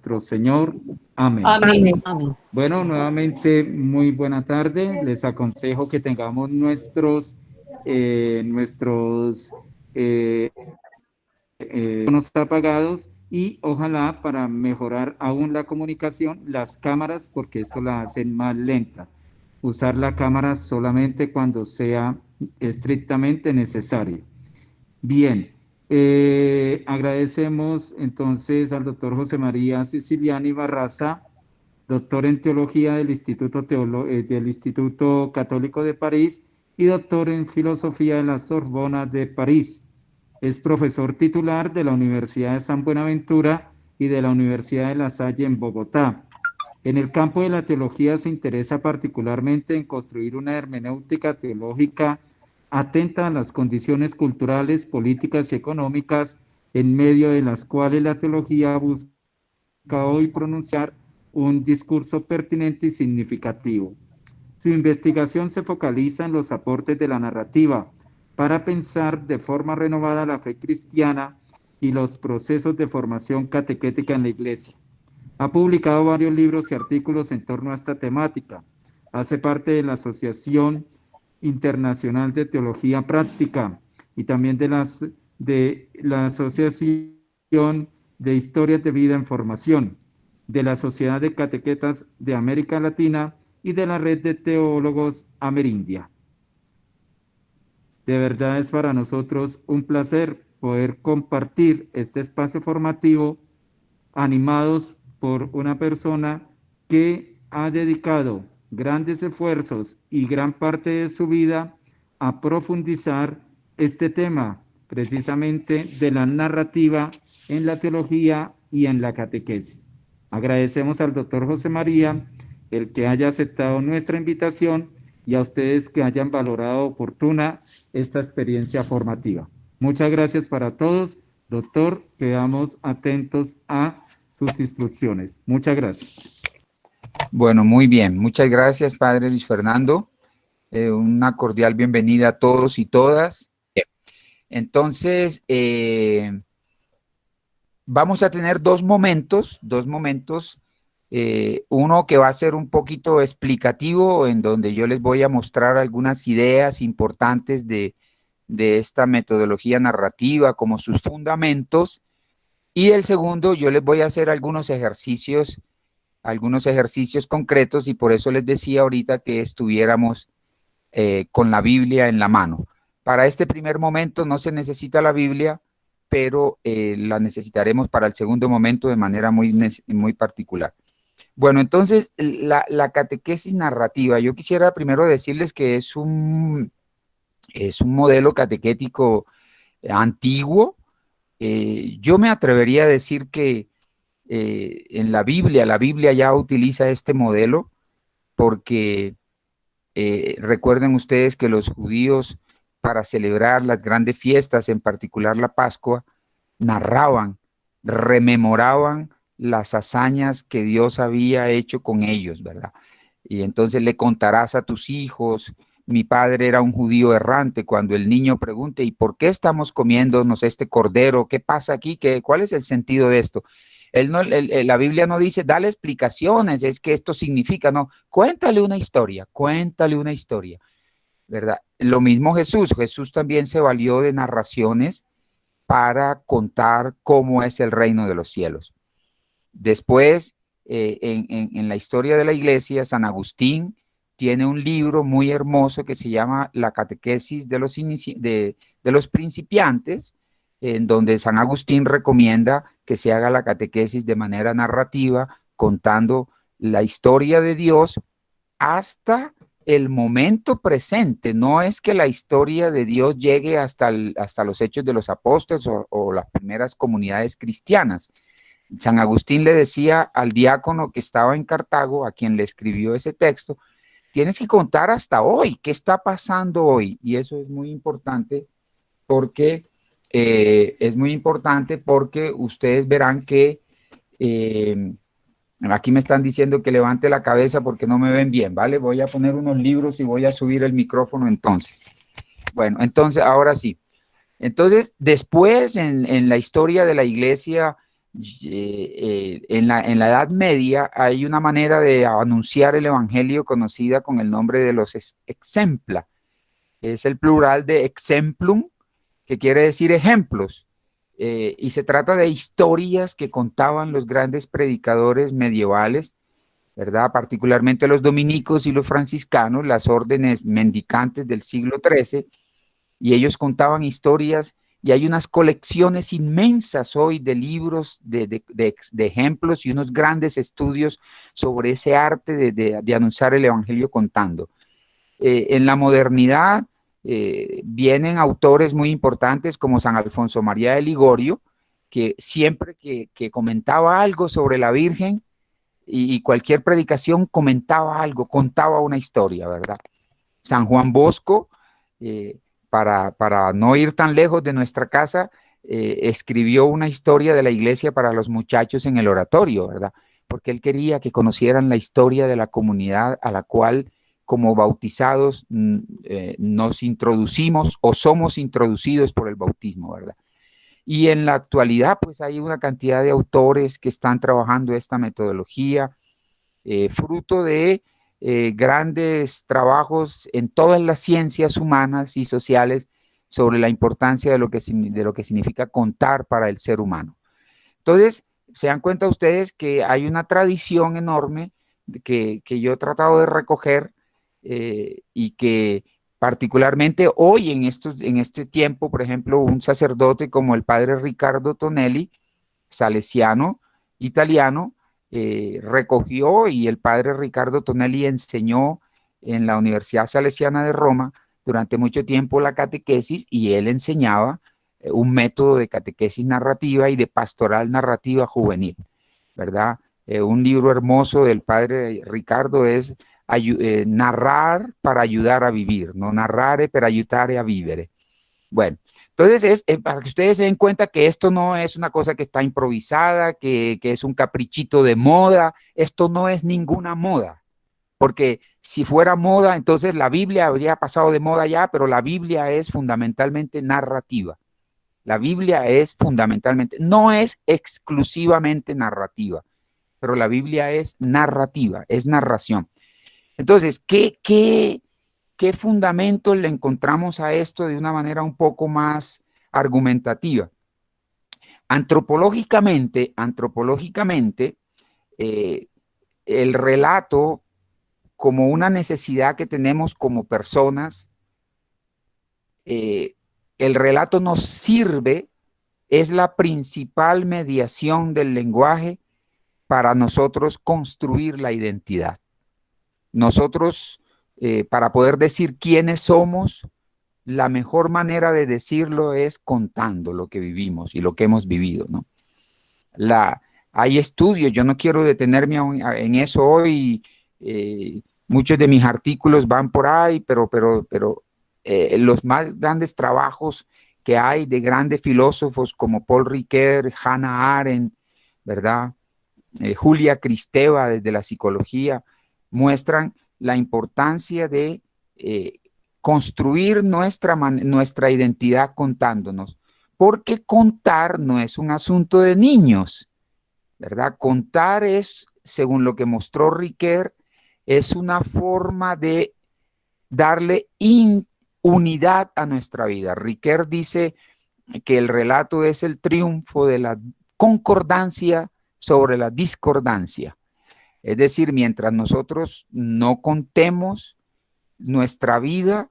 nuestro Señor. Amén. Amén. Amén. Bueno, nuevamente, muy buena tarde. Les aconsejo que tengamos teléfonos apagados y ojalá para mejorar aún la comunicación, las cámaras, porque esto la hacen más lenta. Usar la cámara solamente cuando sea estrictamente necesario. Bien, agradecemos entonces al doctor José María Siciliani Barraza, doctor en teología del Instituto Católico de París y doctor en filosofía de la Sorbona de París. Es profesor titular de la Universidad de San Buenaventura y de la Universidad de La Salle en Bogotá. En el campo de la teología se interesa particularmente en construir una hermenéutica teológica atenta a las condiciones culturales, políticas y económicas en medio de las cuales la teología busca hoy pronunciar un discurso pertinente y significativo. Su investigación se focaliza en los aportes de la narrativa para pensar de forma renovada la fe cristiana y los procesos de formación catequética en la Iglesia. Ha publicado varios libros y artículos en torno a esta temática. Hace parte de la Asociación Internacional de Teología Práctica y también de la Asociación de Historias de Vida en Formación, de la Sociedad de Catequetas de América Latina y de la Red de Teólogos Amerindia. De verdad es para nosotros un placer poder compartir este espacio formativo animados por una persona que ha dedicado grandes esfuerzos y gran parte de su vida a profundizar este tema, precisamente de la narrativa en la teología y en la catequesis. Agradecemos al doctor José María el que haya aceptado nuestra invitación y a ustedes que hayan valorado oportuna esta experiencia formativa. Muchas gracias para todos. Doctor, quedamos atentos a sus instrucciones. Muchas gracias. Bueno, muy bien. Muchas gracias, Padre Luis Fernando. Una cordial bienvenida a todos y todas. Entonces, vamos a tener dos momentos. Uno que va a ser un poquito explicativo, en donde yo les voy a mostrar algunas ideas importantes de esta metodología narrativa, como sus fundamentos. Y el segundo, yo les voy a hacer algunos ejercicios concretos, y por eso les decía ahorita que estuviéramos con la Biblia en la mano. Para este primer momento no se necesita la Biblia, pero la necesitaremos para el segundo momento de manera muy particular. Bueno, entonces, la catequesis narrativa, yo quisiera primero decirles que es un modelo catequético antiguo. Yo me atrevería a decir que en la Biblia ya utiliza este modelo, porque recuerden ustedes que los judíos, para celebrar las grandes fiestas, en particular la Pascua, narraban, rememoraban las hazañas que Dios había hecho con ellos, ¿verdad? Y entonces le contarás a tus hijos. Mi padre era un judío errante. Cuando el niño pregunte, ¿y por qué estamos comiéndonos este cordero? ¿Qué pasa aquí? ¿Cuál es el sentido de esto? La Biblia no dice, dale explicaciones, es que esto significa, no, cuéntale una historia, ¿verdad? Lo mismo Jesús también se valió de narraciones para contar cómo es el reino de los cielos. Después, en la historia de la iglesia, San Agustín tiene un libro muy hermoso que se llama La Catequesis de los Principiantes, en donde San Agustín recomienda que se haga la catequesis de manera narrativa, contando la historia de Dios hasta el momento presente. No es que la historia de Dios llegue hasta los hechos de los apóstoles o las primeras comunidades cristianas. San Agustín le decía al diácono que estaba en Cartago, a quien le escribió ese texto, tienes que contar hasta hoy, qué está pasando hoy. Y eso es muy importante porque ustedes verán que aquí me están diciendo que levante la cabeza porque no me ven bien, ¿vale? Voy a poner unos libros y voy a subir el micrófono entonces. Bueno, entonces ahora sí. Entonces, después en la historia de la iglesia En la Edad Media hay una manera de anunciar el Evangelio conocida con el nombre de los exempla. Es el plural de exemplum, que quiere decir ejemplos. Y se trata de historias que contaban los grandes predicadores medievales, ¿verdad? Particularmente los dominicos y los franciscanos, las órdenes mendicantes del siglo XIII, y ellos contaban historias y hay unas colecciones inmensas hoy de libros, de ejemplos y unos grandes estudios sobre ese arte de anunciar el Evangelio contando. En la modernidad vienen autores muy importantes como San Alfonso María de Ligorio, que siempre que comentaba algo sobre la Virgen y cualquier predicación comentaba algo, contaba una historia, ¿verdad? San Juan Bosco, eh, para no ir tan lejos de nuestra casa, escribió una historia de la iglesia para los muchachos en el oratorio, ¿verdad? Porque él quería que conocieran la historia de la comunidad a la cual como bautizados nos introducimos o somos introducidos por el bautismo, ¿verdad? Y en la actualidad, pues hay una cantidad de autores que están trabajando esta metodología, fruto de grandes trabajos en todas las ciencias humanas y sociales sobre la importancia de lo que significa contar para el ser humano. Entonces, se dan cuenta ustedes que hay una tradición enorme que yo he tratado de recoger y que particularmente hoy en este tiempo, por ejemplo, un sacerdote como el padre Riccardo Tonelli, salesiano italiano, recogió y el padre Riccardo Tonelli enseñó en la Universidad Salesiana de Roma durante mucho tiempo la catequesis y él enseñaba un método de catequesis narrativa y de pastoral narrativa juvenil, ¿verdad? Un libro hermoso del padre Ricardo es narrar para ayudar a vivir, no narrare per aiutare a vivere. Bueno, entonces para que ustedes se den cuenta que esto no es una cosa que está improvisada, que es un caprichito de moda, esto no es ninguna moda, porque si fuera moda, entonces la Biblia habría pasado de moda ya, pero la Biblia es fundamentalmente narrativa. La Biblia es fundamentalmente, no es exclusivamente narrativa, pero la Biblia es narrativa, es narración. Entonces, ¿qué fundamento le encontramos a esto de una manera un poco más argumentativa? Antropológicamente, eh, el relato como una necesidad que tenemos como personas, el relato nos sirve, es la principal mediación del lenguaje para nosotros construir la identidad. Nosotros, para poder decir quiénes somos, la mejor manera de decirlo es contando lo que vivimos y lo que hemos vivido, ¿no? Hay estudios, yo no quiero detenerme en eso hoy, muchos de mis artículos van por ahí, pero los más grandes trabajos que hay de grandes filósofos como Paul Ricoeur, Hannah Arendt, ¿verdad? Julia Kristeva desde la psicología, muestran la importancia de construir nuestra identidad contándonos, porque contar no es un asunto de niños, ¿verdad? Contar es, según lo que mostró Ricoeur, es una forma de darle unidad a nuestra vida. Ricoeur dice que el relato es el triunfo de la concordancia sobre la discordancia. Es decir, mientras nosotros no contemos nuestra vida,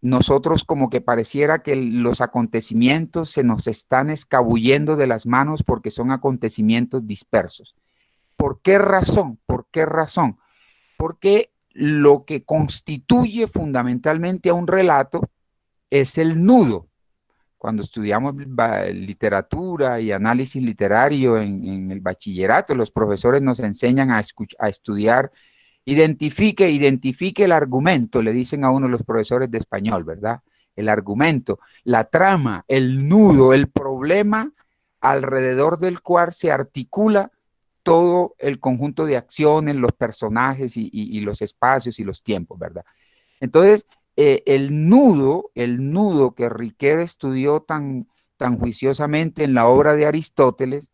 nosotros como que pareciera que los acontecimientos se nos están escabullendo de las manos porque son acontecimientos dispersos. ¿Por qué razón? ¿Por qué razón? Porque lo que constituye fundamentalmente a un relato es el nudo. Cuando estudiamos literatura y análisis literario en el bachillerato, los profesores nos enseñan a estudiar. Identifique el argumento, le dicen a uno los profesores de español, ¿verdad? El argumento, la trama, el nudo, el problema alrededor del cual se articula todo el conjunto de acciones, los personajes y los espacios y los tiempos, ¿verdad? Entonces, el nudo que Ricoeur estudió tan juiciosamente en la obra de Aristóteles,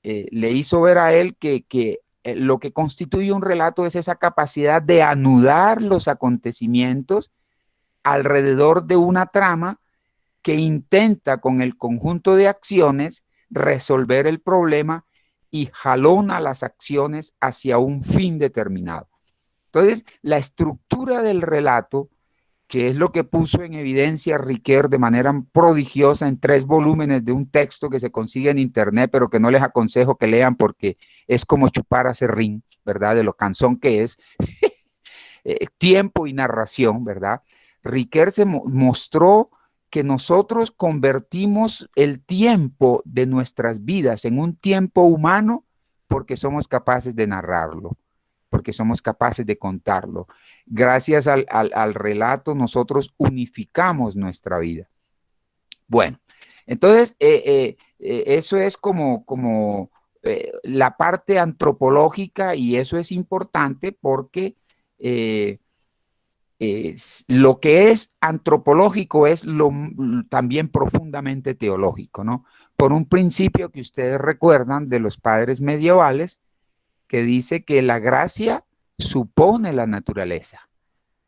le hizo ver a él que lo que constituye un relato es esa capacidad de anudar los acontecimientos alrededor de una trama que intenta con el conjunto de acciones resolver el problema y jalona las acciones hacia un fin determinado. Entonces, la estructura del relato, que es lo que puso en evidencia Riquer de manera prodigiosa en 3 volúmenes de un texto que se consigue en internet, pero que no les aconsejo que lean porque es como chupar a serrín, ¿verdad? De lo cansón que es. Tiempo y narración, ¿verdad? Riquer se mostró que nosotros convertimos el tiempo de nuestras vidas en un tiempo humano porque somos capaces de narrarlo, porque somos capaces de contarlo. Gracias al relato nosotros unificamos nuestra vida. Bueno, entonces eso es como la parte antropológica, y eso es importante porque lo que es antropológico es también profundamente teológico, ¿no? Por un principio que ustedes recuerdan de los padres medievales, que dice que la gracia supone la naturaleza.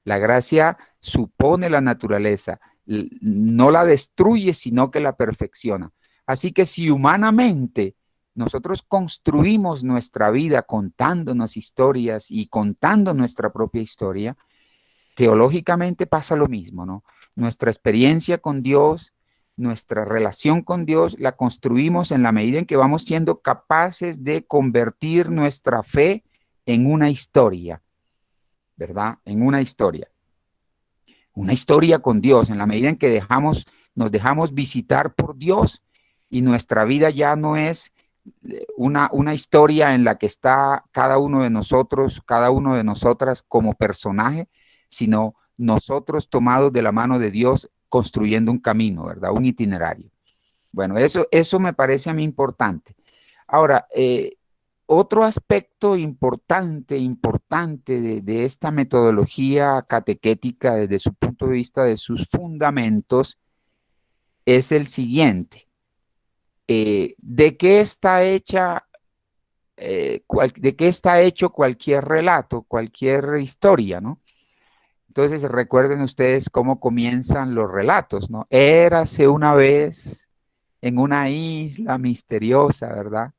La gracia supone la naturaleza, no la destruye, sino que la perfecciona. Así que si humanamente nosotros construimos nuestra vida contándonos historias y contando nuestra propia historia, teológicamente pasa lo mismo, ¿no? Nuestra experiencia con Dios, nuestra relación con Dios, la construimos en la medida en que vamos siendo capaces de convertir nuestra fe en una historia, ¿verdad? En una historia con Dios, en la medida en que nos dejamos visitar por Dios y nuestra vida ya no es una historia en la que está cada uno de nosotros, cada uno de nosotras como personaje, sino nosotros tomados de la mano de Dios construyendo un camino, ¿verdad? Un itinerario. Bueno, eso me parece a mí importante. Ahora, otro aspecto importante de esta metodología catequética desde su punto de vista de sus fundamentos es el siguiente. ¿De qué está hecho cualquier relato, cualquier historia, ¿no? Entonces recuerden ustedes cómo comienzan los relatos, ¿no? Érase una vez en una isla misteriosa, ¿verdad?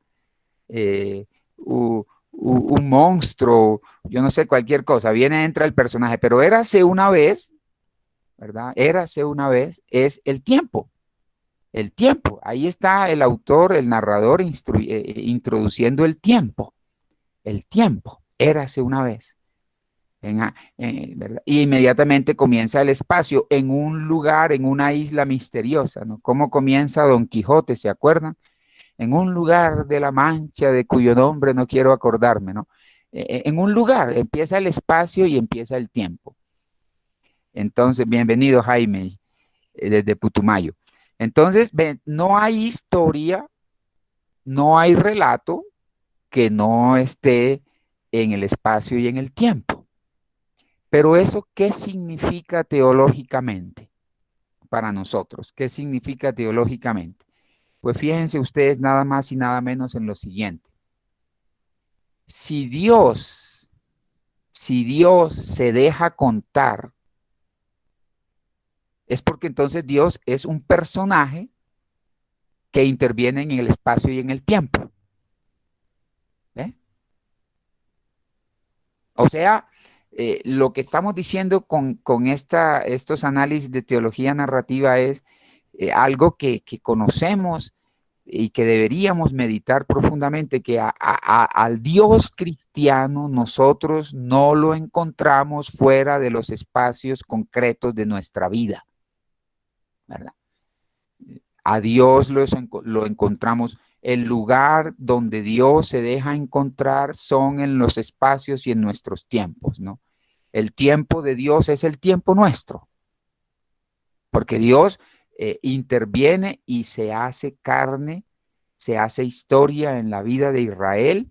Un monstruo, yo no sé, cualquier cosa, entra el personaje, pero érase una vez, ¿verdad? Érase una vez es el tiempo. El tiempo, ahí está el autor, el narrador introduciendo el tiempo, érase una vez. ¿Verdad? Y inmediatamente comienza el espacio en un lugar, en una isla misteriosa, ¿no? ¿Cómo comienza Don Quijote? ¿Se acuerdan? En un lugar de la Mancha de cuyo nombre no quiero acordarme, ¿no? En un lugar empieza el espacio y empieza el tiempo. Entonces, bienvenido Jaime, desde Putumayo. Entonces, ven, no hay historia, no hay relato que no esté en el espacio y en el tiempo. Pero eso, ¿qué significa teológicamente para nosotros? ¿Qué significa teológicamente? Pues fíjense ustedes nada más y nada menos en lo siguiente. Si Dios se deja contar, es porque entonces Dios es un personaje que interviene en el espacio y en el tiempo. ¿Ve? O sea, lo que estamos diciendo con estos análisis de teología narrativa es algo que conocemos y que deberíamos meditar profundamente, que al Dios cristiano nosotros no lo encontramos fuera de los espacios concretos de nuestra vida, ¿verdad? A Dios lo encontramos. El lugar donde Dios se deja encontrar son en los espacios y en nuestros tiempos, ¿no? El tiempo de Dios es el tiempo nuestro, porque Dios interviene y se hace carne, se hace historia en la vida de Israel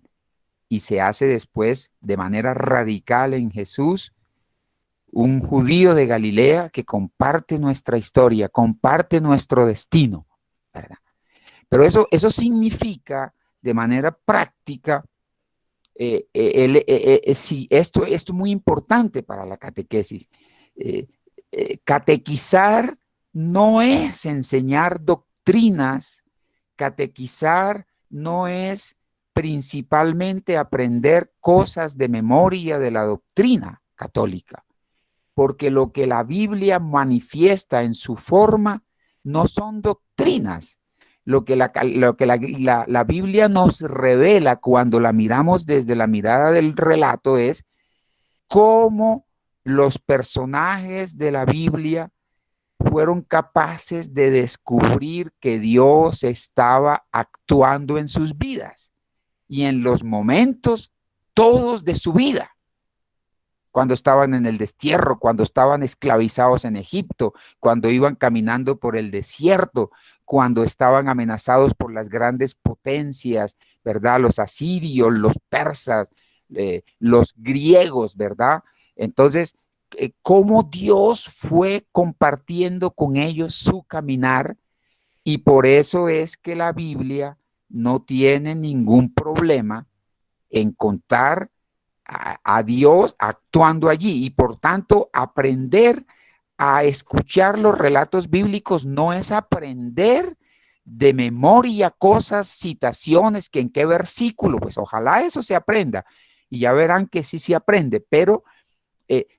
y se hace después de manera radical en Jesús, un judío de Galilea que comparte nuestra historia, comparte nuestro destino, ¿verdad? Pero eso significa de manera práctica, sí, esto es muy importante para la catequesis. Catequizar no es enseñar doctrinas, catequizar no es principalmente aprender cosas de memoria de la doctrina católica, porque lo que la Biblia manifiesta en su forma no son doctrinas. Lo que la Biblia nos revela cuando la miramos desde la mirada del relato es cómo los personajes de la Biblia fueron capaces de descubrir que Dios estaba actuando en sus vidas y en los momentos todos de su vida. Cuando estaban en el destierro, cuando estaban esclavizados en Egipto, cuando iban caminando por el desierto, cuando estaban amenazados por las grandes potencias, ¿verdad? Los asirios, los persas, los griegos, ¿verdad? Entonces, cómo Dios fue compartiendo con ellos su caminar, y por eso es que la Biblia no tiene ningún problema en contar a Dios actuando allí, y por tanto aprender a escuchar los relatos bíblicos no es aprender de memoria cosas, citaciones, que en qué versículo, pues ojalá eso se aprenda y ya verán que sí se aprende, pero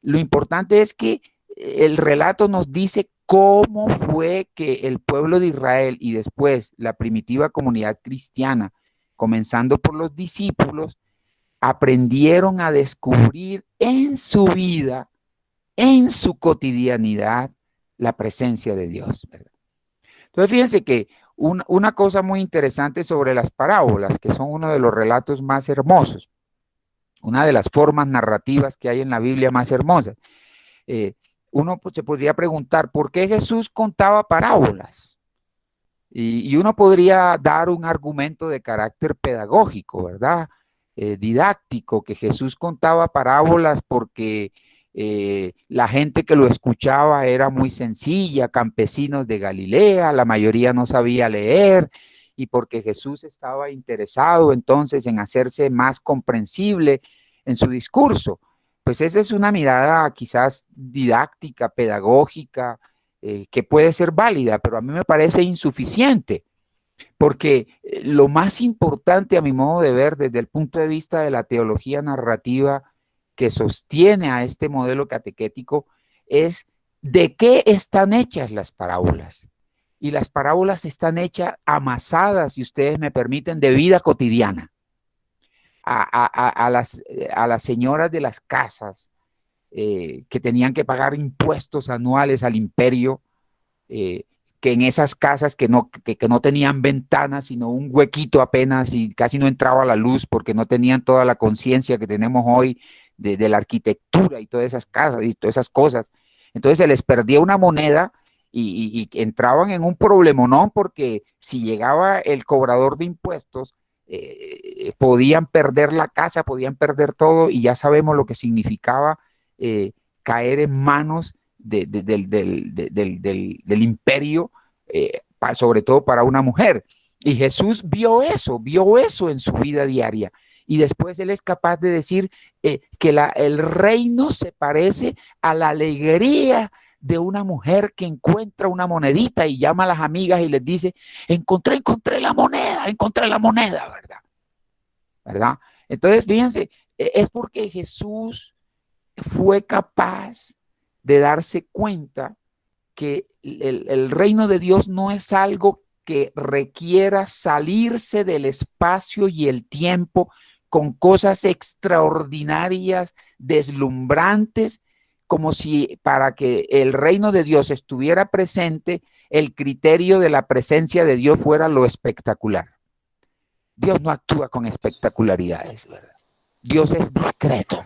lo importante es que el relato nos dice cómo fue que el pueblo de Israel y después la primitiva comunidad cristiana, comenzando por los discípulos, aprendieron a descubrir en su vida, en su cotidianidad, la presencia de Dios, ¿verdad? Entonces, fíjense que una cosa muy interesante sobre las parábolas, que son uno de los relatos más hermosos, una de las formas narrativas que hay en la Biblia más hermosas. Uno se podría preguntar, ¿por qué Jesús contaba parábolas? Y uno podría dar un argumento de carácter pedagógico, ¿verdad? Didáctico, que Jesús contaba parábolas porque la gente que lo escuchaba era muy sencilla, campesinos de Galilea, la mayoría no sabía leer, y porque Jesús estaba interesado entonces en hacerse más comprensible en su discurso. Pues esa es una mirada quizás didáctica, pedagógica, que puede ser válida, pero a mí me parece insuficiente, porque lo más importante a mi modo de ver desde el punto de vista de la teología narrativa que sostiene a este modelo catequético es de qué están hechas las parábolas. Y las parábolas están hechas amasadas, si ustedes me permiten, de vida cotidiana. A las señoras de las casas que tenían que pagar impuestos anuales al imperio, que en esas casas que no tenían ventanas, sino un huequito apenas, y casi no entraba la luz porque no tenían toda la conciencia que tenemos hoy de la arquitectura y todas esas casas y todas esas cosas. Entonces se les perdía una moneda y entraban en un problemonón, porque si llegaba el cobrador de impuestos, podían perder la casa, podían perder todo, y ya sabemos lo que significaba caer en manos del imperio, sobre todo para una mujer. Y Jesús vio eso en su vida diaria. Y después él es capaz de decir que el reino se parece a la alegría de una mujer que encuentra una monedita y llama a las amigas y les dice, encontré la moneda, ¿verdad? Entonces, fíjense, es porque Jesús fue capaz de darse cuenta que el reino de Dios no es algo que requiera salirse del espacio y el tiempo con cosas extraordinarias, deslumbrantes, como si para que el reino de Dios estuviera presente, el criterio de la presencia de Dios fuera lo espectacular. Dios no actúa con espectacularidades, ¿verdad? Dios es discreto.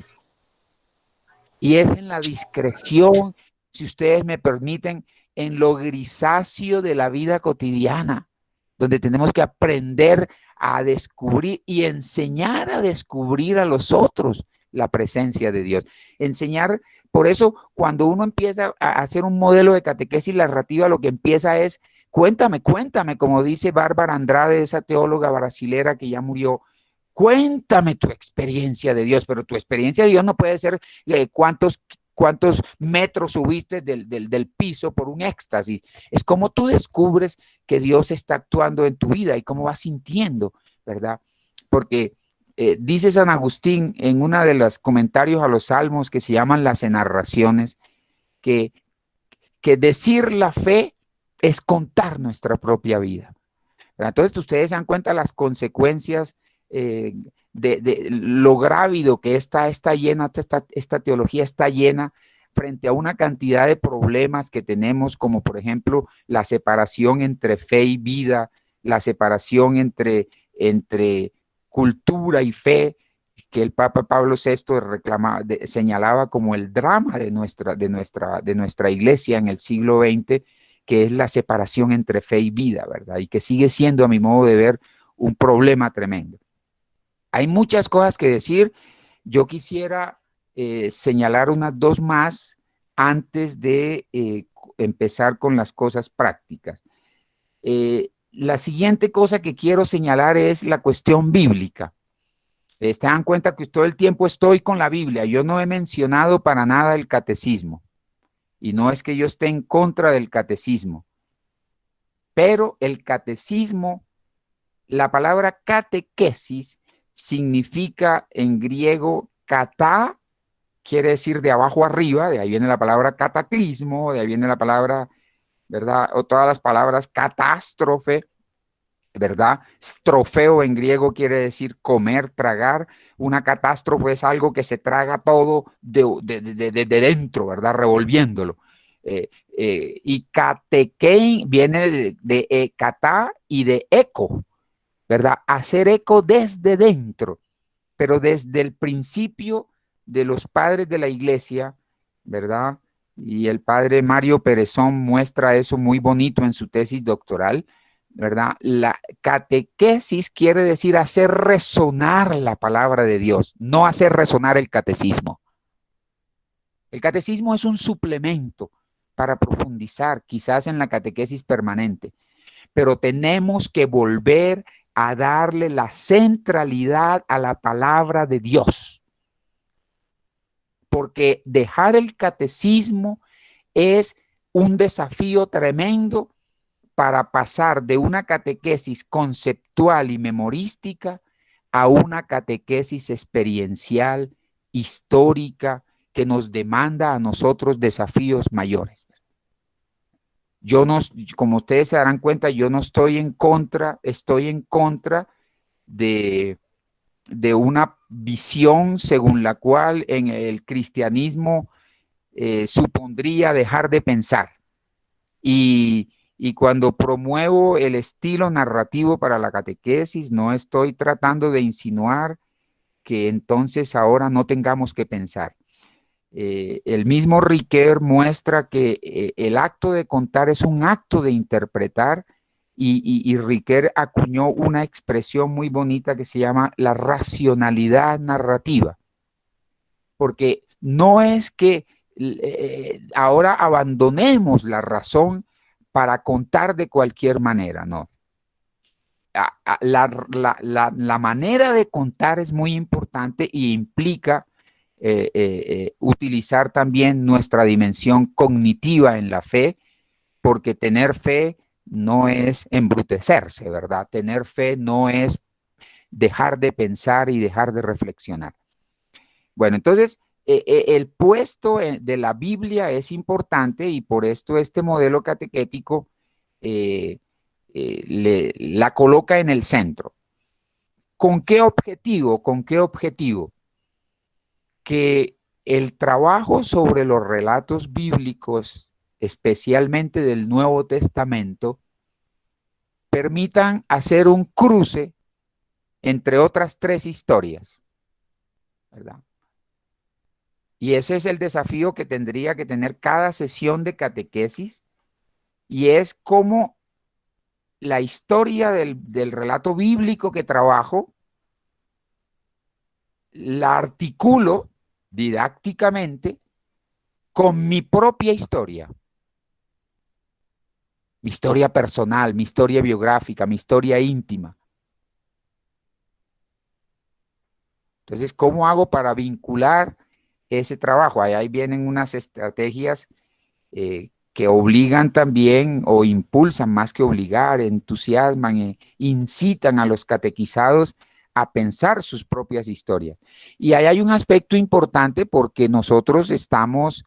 Y es en la discreción, si ustedes me permiten, en lo grisáceo de la vida cotidiana, donde tenemos que aprender a descubrir y enseñar a descubrir a los otros la presencia de Dios. Enseñar, por eso cuando uno empieza a hacer un modelo de catequesis narrativa, lo que empieza es Cuéntame, como dice Bárbara Andrade, esa teóloga brasilera que ya murió, cuéntame tu experiencia de Dios, pero tu experiencia de Dios no puede ser cuántos metros subiste del piso por un éxtasis. Es como tú descubres que Dios está actuando en tu vida y cómo vas sintiendo, ¿verdad? Porque dice San Agustín en uno de los comentarios a los salmos que se llaman las enarraciones, que, que decir la fe es contar nuestra propia vida. Entonces, ustedes se dan cuenta las consecuencias eh, de lo grávido que está llena, esta teología está llena frente a una cantidad de problemas que tenemos, como por ejemplo la separación entre fe y vida, la separación entre cultura y fe, que el Papa Pablo VI señalaba como el drama de nuestra iglesia en el siglo XX, que es la separación entre fe y vida, ¿verdad? Y que sigue siendo, a mi modo de ver, un problema tremendo. Hay muchas cosas que decir. Yo quisiera señalar unas dos más antes de empezar con las cosas prácticas. La siguiente cosa que quiero señalar es la cuestión bíblica. Se dan cuenta que todo el tiempo estoy con la Biblia. Yo no he mencionado para nada el catecismo. Y no es que yo esté en contra del catecismo. Pero el catecismo, la palabra catequesis significa en griego kata, quiere decir de abajo arriba, de ahí viene la palabra cataclismo, de ahí viene la palabra, ¿verdad? O todas las palabras catástrofe, ¿verdad? Strofeo en griego quiere decir comer, tragar. Una catástrofe es algo que se traga todo de dentro, ¿verdad? Revolviéndolo. Y catequein viene de catá y de eco, ¿verdad? Hacer eco desde dentro, pero desde el principio de los padres de la iglesia, ¿verdad? Y el padre Mario Perezón muestra eso muy bonito en su tesis doctoral, ¿verdad? La catequesis quiere decir hacer resonar la palabra de Dios, no hacer resonar el catecismo. El catecismo es un suplemento para profundizar quizás en la catequesis permanente, pero tenemos que volver a darle la centralidad a la palabra de Dios, porque dejar el catecismo es un desafío tremendo para pasar de una catequesis conceptual y memorística a una catequesis experiencial, histórica, que nos demanda a nosotros desafíos mayores. Yo no, como ustedes se darán cuenta, yo no estoy en contra, estoy en contra de una visión según la cual en el cristianismo supondría dejar de pensar. Y cuando promuevo el estilo narrativo para la catequesis, no estoy tratando de insinuar que entonces ahora no tengamos que pensar. El mismo Riquet muestra que el acto de contar es un acto de interpretar y Riquet acuñó una expresión muy bonita que se llama la racionalidad narrativa, porque no es que ahora abandonemos la razón para contar de cualquier manera, no. La manera de contar es muy importante y implica utilizar también nuestra dimensión cognitiva en la fe, porque tener fe no es embrutecerse, ¿verdad? Tener fe no es dejar de pensar y dejar de reflexionar. Bueno, entonces, el puesto de la Biblia es importante y por esto este modelo catequético la coloca en el centro. ¿Con qué objetivo? ¿Con qué objetivo? Que el trabajo sobre los relatos bíblicos, especialmente del Nuevo Testamento, permitan hacer un cruce entre otras tres historias, ¿verdad? Y ese es el desafío que tendría que tener cada sesión de catequesis, y es cómo la historia del relato bíblico que trabajo la articulo didácticamente con mi propia historia. mi historia personal, mi historia biográfica, mi historia íntima. Entonces, ¿cómo hago para vincular ese trabajo? Ahí vienen unas estrategias que obligan también o impulsan más que obligar, entusiasman, incitan a los catequizados a pensar sus propias historias. Y ahí hay un aspecto importante porque nosotros estamos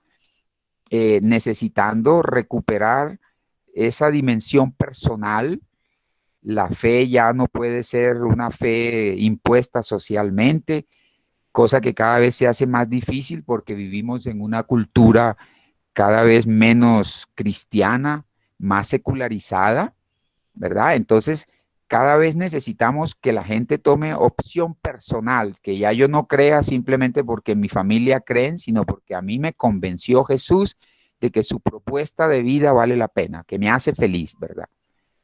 necesitando recuperar esa dimensión personal. La fe ya no puede ser una fe impuesta socialmente, cosa que cada vez se hace más difícil porque vivimos en una cultura cada vez menos cristiana, más secularizada, ¿verdad? Entonces, cada vez necesitamos que la gente tome opción personal, que ya yo no crea simplemente porque mi familia creen, sino porque a mí me convenció Jesús de que su propuesta de vida vale la pena, que me hace feliz, ¿verdad?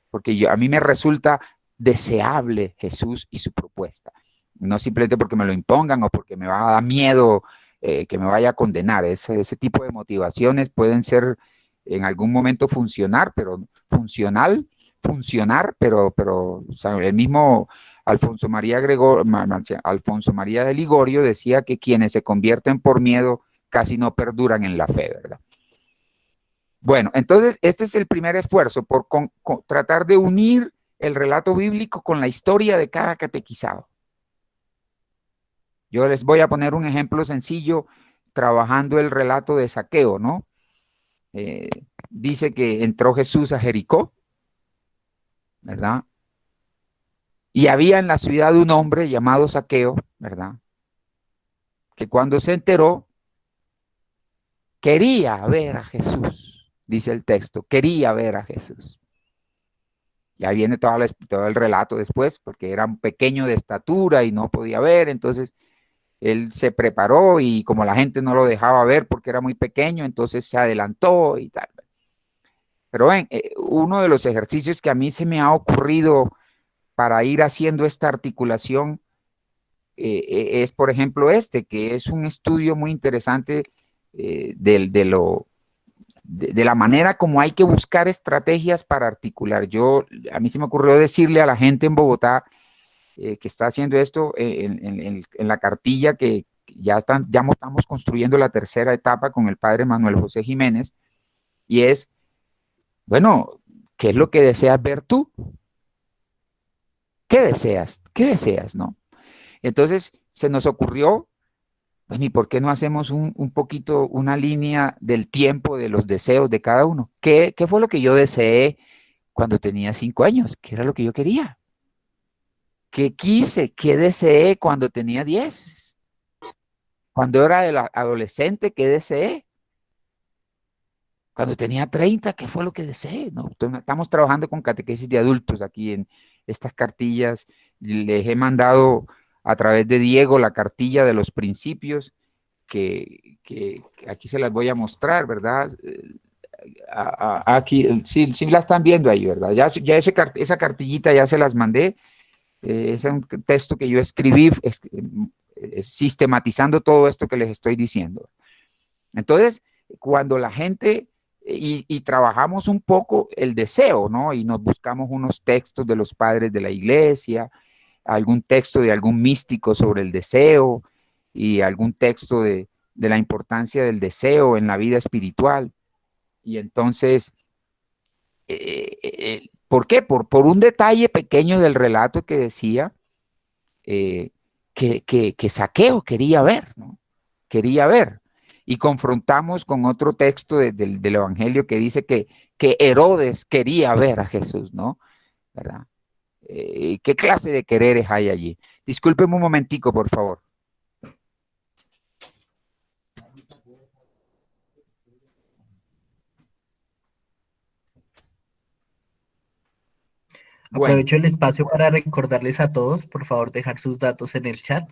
Porque a mí me resulta deseable Jesús y su propuesta, no simplemente porque me lo impongan o porque me va a dar miedo que me vaya a condenar. Ese tipo de motivaciones pueden ser en algún momento funcionar, pero funcionar, pero o sea, el mismo Alfonso María de Ligorio decía que quienes se convierten por miedo casi no perduran en la fe, ¿verdad? Bueno, entonces este es el primer esfuerzo por tratar de unir el relato bíblico con la historia de cada catequizado. Yo les voy a poner un ejemplo sencillo trabajando el relato de Zaqueo, ¿no? Dice que entró Jesús a Jericó, ¿verdad? Y había en la ciudad un hombre llamado Zaqueo, ¿verdad? Que cuando se enteró, quería ver a Jesús, dice el texto, quería ver a Jesús. Ya viene todo el relato después, porque era un pequeño de estatura y no podía ver, entonces él se preparó y como la gente no lo dejaba ver porque era muy pequeño, entonces se adelantó y tal. Pero ven, uno de los ejercicios que a mí se me ha ocurrido para ir haciendo esta articulación es, por ejemplo, que es un estudio muy interesante de la manera como hay que buscar estrategias para articular. A mí se me ocurrió decirle a la gente en Bogotá que está haciendo esto en la cartilla que ya estamos construyendo la tercera etapa con el padre Manuel José Jiménez, y es, bueno, ¿qué es lo que deseas ver tú? ¿Qué deseas? ¿Qué deseas, no? Entonces se nos ocurrió, bueno, ¿y por qué no hacemos un poquito una línea del tiempo de los deseos de cada uno? ¿Qué fue lo que yo deseé cuando tenía 5 años? ¿Qué era lo que yo quería? ¿Qué quise? ¿Qué deseé cuando tenía 10? Cuando era adolescente, ¿qué deseé? Cuando tenía 30, ¿qué fue lo que deseé? ¿No? Estamos trabajando con catequesis de adultos aquí en estas cartillas. Les he mandado a través de Diego la cartilla de los principios que aquí se las voy a mostrar, ¿verdad? Aquí, sí, sí la están viendo ahí, ¿verdad? Ya esa cartillita ya se las mandé. Es un texto que yo escribí sistematizando todo esto que les estoy diciendo. Entonces, cuando la gente, y trabajamos un poco el deseo, ¿no? Y nos buscamos unos textos de los padres de la iglesia, algún texto de algún místico sobre el deseo y algún texto de la importancia del deseo en la vida espiritual. Y entonces, ¿por qué? Por un detalle pequeño del relato que decía que Zaqueo quería ver, ¿no? Quería ver. Y confrontamos con otro texto del Evangelio que dice que Herodes quería ver a Jesús, ¿no? ¿Verdad? ¿Qué clase de quereres hay allí? Discúlpeme un momentico, por favor. Bueno, Aprovecho el espacio para recordarles a todos, por favor, dejar sus datos en el chat.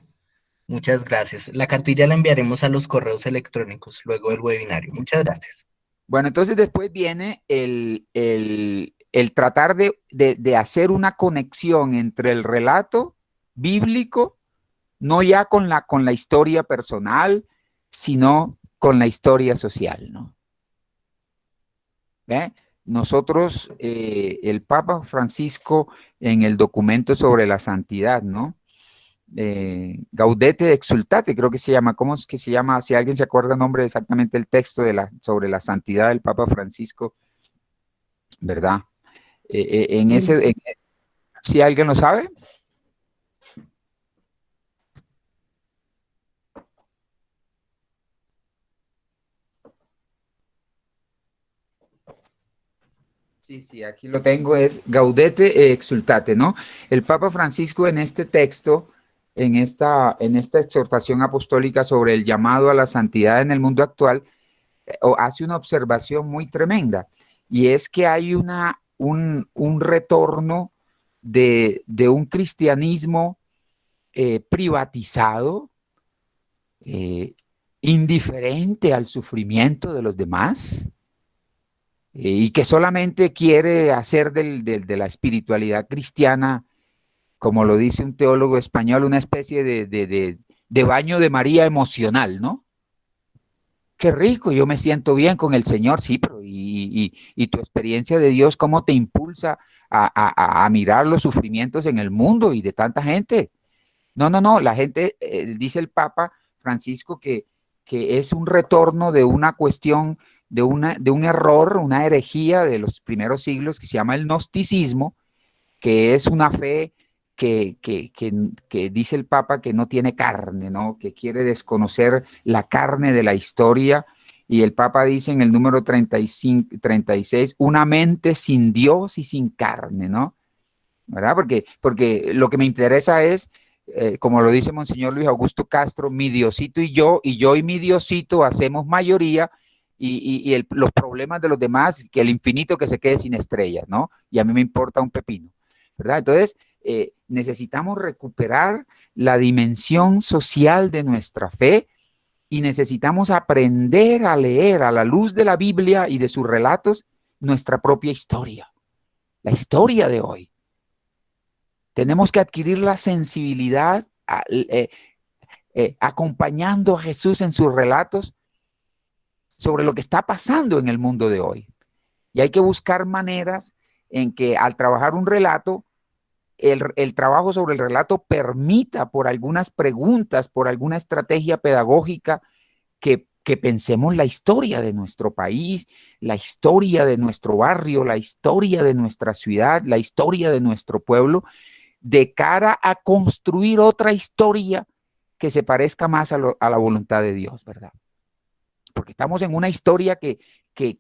Muchas gracias. La cartilla la enviaremos a los correos electrónicos luego del webinario. Muchas gracias. bueno, entonces después viene el tratar de hacer una conexión entre el relato bíblico, no ya con la historia personal, sino con la historia social, ¿no? ¿Ve? nosotros, el Papa Francisco, en el documento sobre la santidad, ¿no? Gaudete Exultate, creo que se llama. ¿Cómo es que se llama? Si alguien se acuerda el nombre exactamente el texto sobre la santidad del Papa Francisco, ¿verdad? Si alguien lo sabe. Sí, sí, aquí lo tengo, es Gaudete Exultate, ¿no? El Papa Francisco en este texto, en esta exhortación apostólica sobre el llamado a la santidad en el mundo actual, hace una observación muy tremenda, y es que hay un retorno de un cristianismo privatizado, eh, indiferente al sufrimiento de los demás, y que solamente quiere hacer de la espiritualidad cristiana, como lo dice un teólogo español, una especie de baño de María emocional, ¿no? Qué rico, yo me siento bien con el Señor, sí, pero y tu experiencia de Dios, ¿cómo te impulsa a mirar los sufrimientos en el mundo y de tanta gente? No, no, no, la gente, dice el Papa Francisco, que es un retorno de una cuestión, de un error, una herejía de los primeros siglos que se llama el gnosticismo, que es una fe que dice el Papa que no tiene carne, ¿no? Que quiere desconocer la carne de la historia. Y el Papa dice en el número 35, 36, una mente sin Dios y sin carne, ¿no? ¿Verdad? Porque lo que me interesa es, como lo dice Monseñor Luis Augusto Castro, mi Diosito y yo y mi Diosito hacemos mayoría, y los problemas de los demás, que el infinito que se quede sin estrellas, ¿no? Y a mí me importa un pepino, ¿verdad? Entonces, necesitamos recuperar la dimensión social de nuestra fe, y necesitamos aprender a leer a la luz de la Biblia y de sus relatos nuestra propia historia, la historia de hoy. Tenemos que adquirir la sensibilidad acompañando a Jesús en sus relatos sobre lo que está pasando en el mundo de hoy. Y hay que buscar maneras en que al trabajar un relato, el trabajo sobre el relato permita por algunas preguntas, por alguna estrategia pedagógica, que pensemos la historia de nuestro país, la historia de nuestro barrio, la historia de nuestra ciudad, la historia de nuestro pueblo, de cara a construir otra historia que se parezca más a la voluntad de Dios, ¿verdad? Porque estamos en una historia que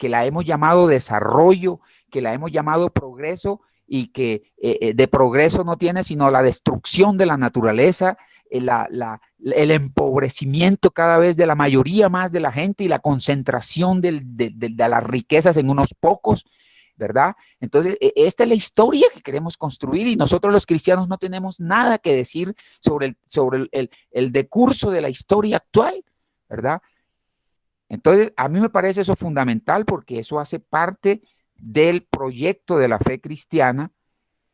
la hemos llamado desarrollo, que la hemos llamado progreso, y que de progreso no tiene sino la destrucción de la naturaleza, el empobrecimiento cada vez de la mayoría más de la gente, y la concentración de las riquezas en unos pocos, ¿verdad? Entonces, esta es la historia que queremos construir, y nosotros los cristianos no tenemos nada que decir sobre el decurso de la historia actual, ¿verdad? Entonces, a mí me parece eso fundamental, porque eso hace parte del proyecto de la fe cristiana,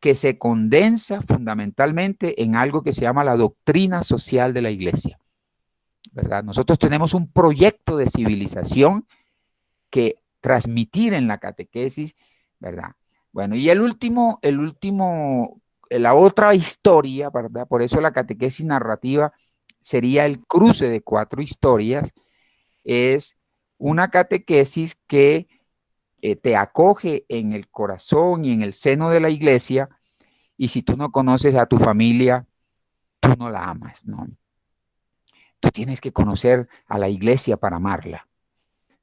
que se condensa fundamentalmente en algo que se llama la doctrina social de la Iglesia, ¿verdad? Nosotros tenemos un proyecto de civilización que transmitir en la catequesis, ¿verdad? Bueno, y la otra historia, ¿verdad? Por eso la catequesis narrativa sería el cruce de 4 historias. Es una catequesis que te acoge en el corazón y en el seno de la iglesia, y si tú no conoces a tu familia, tú no la amas, ¿no? Tú tienes que conocer a la iglesia para amarla.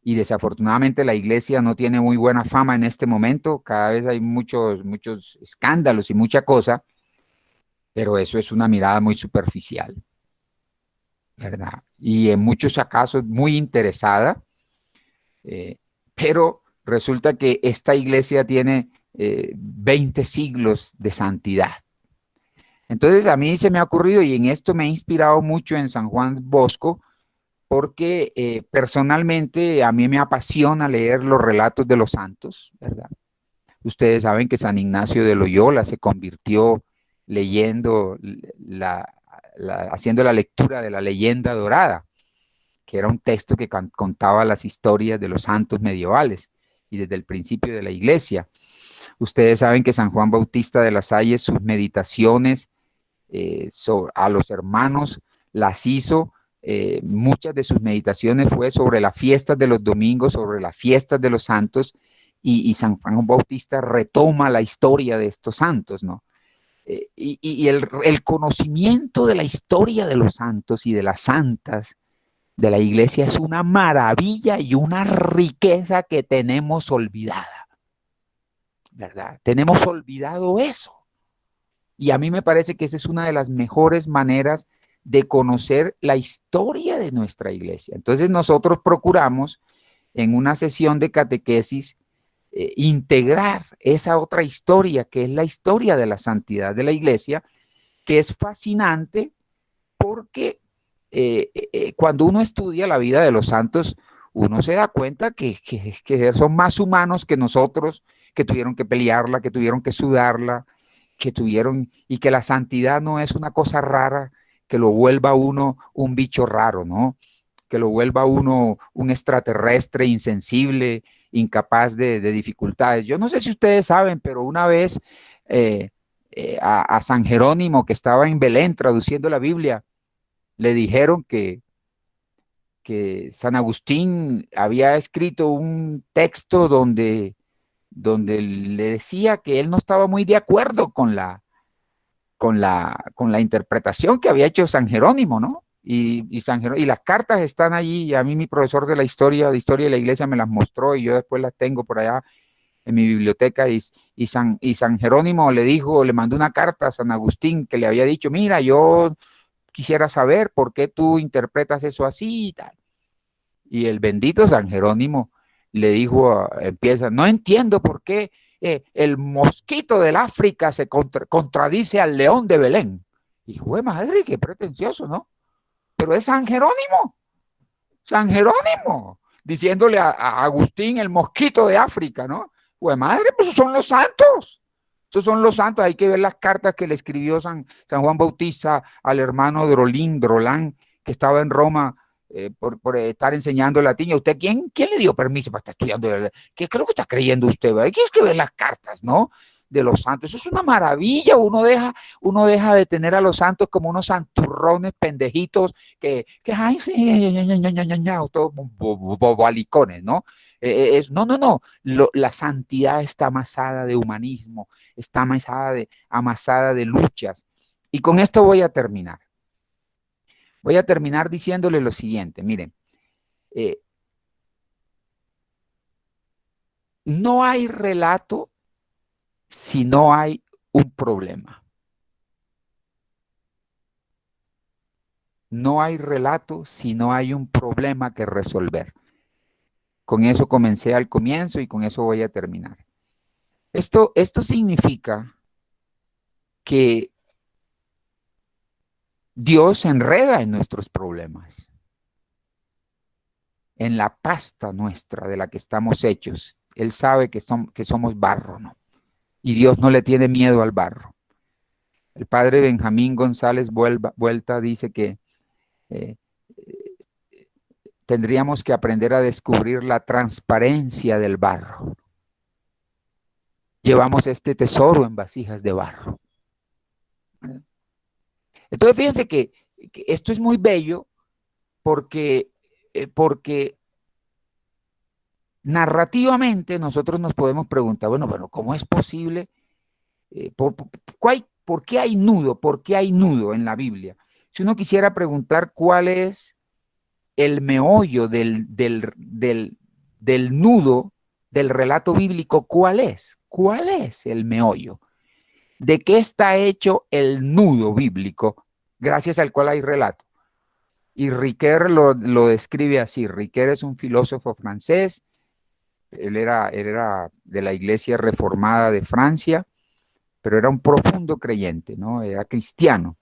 Y desafortunadamente la iglesia no tiene muy buena fama en este momento, cada vez hay muchos escándalos y mucha cosa, pero eso es una mirada muy superficial, ¿verdad? Y en muchos casos muy interesada, pero resulta que esta iglesia tiene 20 siglos de santidad. Entonces a mí se me ha ocurrido, y en esto me he inspirado mucho en San Juan Bosco, porque personalmente a mí me apasiona leer los relatos de los santos, ¿verdad? Ustedes saben que San Ignacio de Loyola se convirtió leyendo, haciendo la lectura de la Leyenda Dorada, que era un texto que contaba las historias de los santos medievales. y desde el principio de la iglesia. Ustedes saben que San Juan Bautista de la Salle, sus meditaciones a los hermanos las hizo, muchas de sus meditaciones fue sobre las fiestas de los domingos, sobre las fiestas de los santos, y San Juan Bautista retoma la historia de estos santos, ¿no? Y el conocimiento de la historia de los santos y de las santas de la iglesia es una maravilla y una riqueza que tenemos olvidada, ¿verdad? Tenemos olvidado eso. Y a mí me parece que esa es una de las mejores maneras de conocer la historia de nuestra iglesia. Entonces nosotros procuramos en una sesión de catequesis integrar esa otra historia, que es la historia de la santidad de la iglesia, que es fascinante porque cuando uno estudia la vida de los santos, uno se da cuenta que son más humanos que nosotros, que tuvieron que pelearla, que tuvieron que sudarla, y que la santidad no es una cosa rara que lo vuelva a uno un bicho raro, ¿no? Que lo vuelva a uno un extraterrestre insensible, incapaz de dificultades. Yo no sé si ustedes saben, pero una vez a San Jerónimo, que estaba en Belén traduciendo la Biblia, le dijeron que San Agustín había escrito un texto donde le decía que él no estaba muy de acuerdo con la interpretación que había hecho San Jerónimo, ¿no? Y las cartas están allí, y a mí mi profesor de historia de la iglesia me las mostró, y yo después las tengo por allá en mi biblioteca, y San Jerónimo le mandó una carta a San Agustín que le había dicho: mira, yo quisiera saber por qué tú interpretas eso así y tal. Y el bendito San Jerónimo le dijo, no entiendo por qué el mosquito del África se contradice al león de Belén. Y fue madre, qué pretencioso, ¿no? Pero es San Jerónimo, diciéndole a Agustín el mosquito de África, ¿no? Fue madre, pues esos son los santos. Esos son los santos. Hay que ver las cartas que le escribió San Juan Bautista al hermano Drolán, que estaba en Roma, por estar enseñando latín. ¿A usted quién le dio permiso para estar estudiando? ¿Qué es lo que está creyendo usted? Hay que ver las cartas, ¿no? De los santos. Eso es una maravilla. Uno deja de tener a los santos como unos santurrones pendejitos que ay, sí, todos bobalicones, ¿no? No. La santidad está amasada de humanismo, está amasada de luchas. Y con esto voy a terminar. Voy a terminar diciéndole lo siguiente, miren, no hay relato si no hay un problema. No hay relato si no hay un problema que resolver. Con eso comencé al comienzo y con eso voy a terminar. Esto significa que Dios se enreda en nuestros problemas, en la pasta nuestra de la que estamos hechos. Él sabe que somos barro, ¿no? Y Dios no le tiene miedo al barro. El padre Benjamín González Vuelta dice que tendríamos que aprender a descubrir la transparencia del barro. Llevamos este tesoro en vasijas de barro. Entonces fíjense que esto es muy bello porque narrativamente nosotros nos podemos preguntar, bueno, ¿cómo es posible? ¿Por qué hay nudo? ¿Por qué hay nudo en la Biblia? Si uno quisiera preguntar cuál es el meollo del nudo del relato bíblico, ¿cuál es? ¿Cuál es el meollo? ¿De qué está hecho el nudo bíblico gracias al cual hay relato? Y Riquer lo describe así. Riquer es un filósofo francés. Él era de la Iglesia Reformada de Francia, pero era un profundo creyente, ¿no? Era cristiano.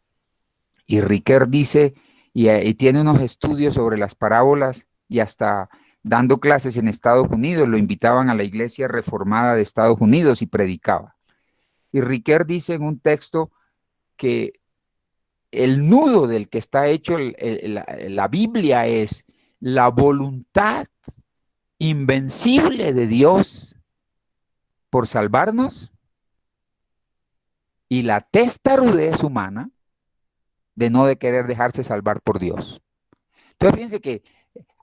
Y Riquer dice, y tiene unos estudios sobre las parábolas, y hasta dando clases en Estados Unidos, lo invitaban a la Iglesia Reformada de Estados Unidos y predicaba. Y Riquer dice en un texto que el nudo del que está hecho la Biblia es la voluntad invencible de Dios por salvarnos y la testarudez humana de no de querer dejarse salvar por Dios. Entonces fíjense que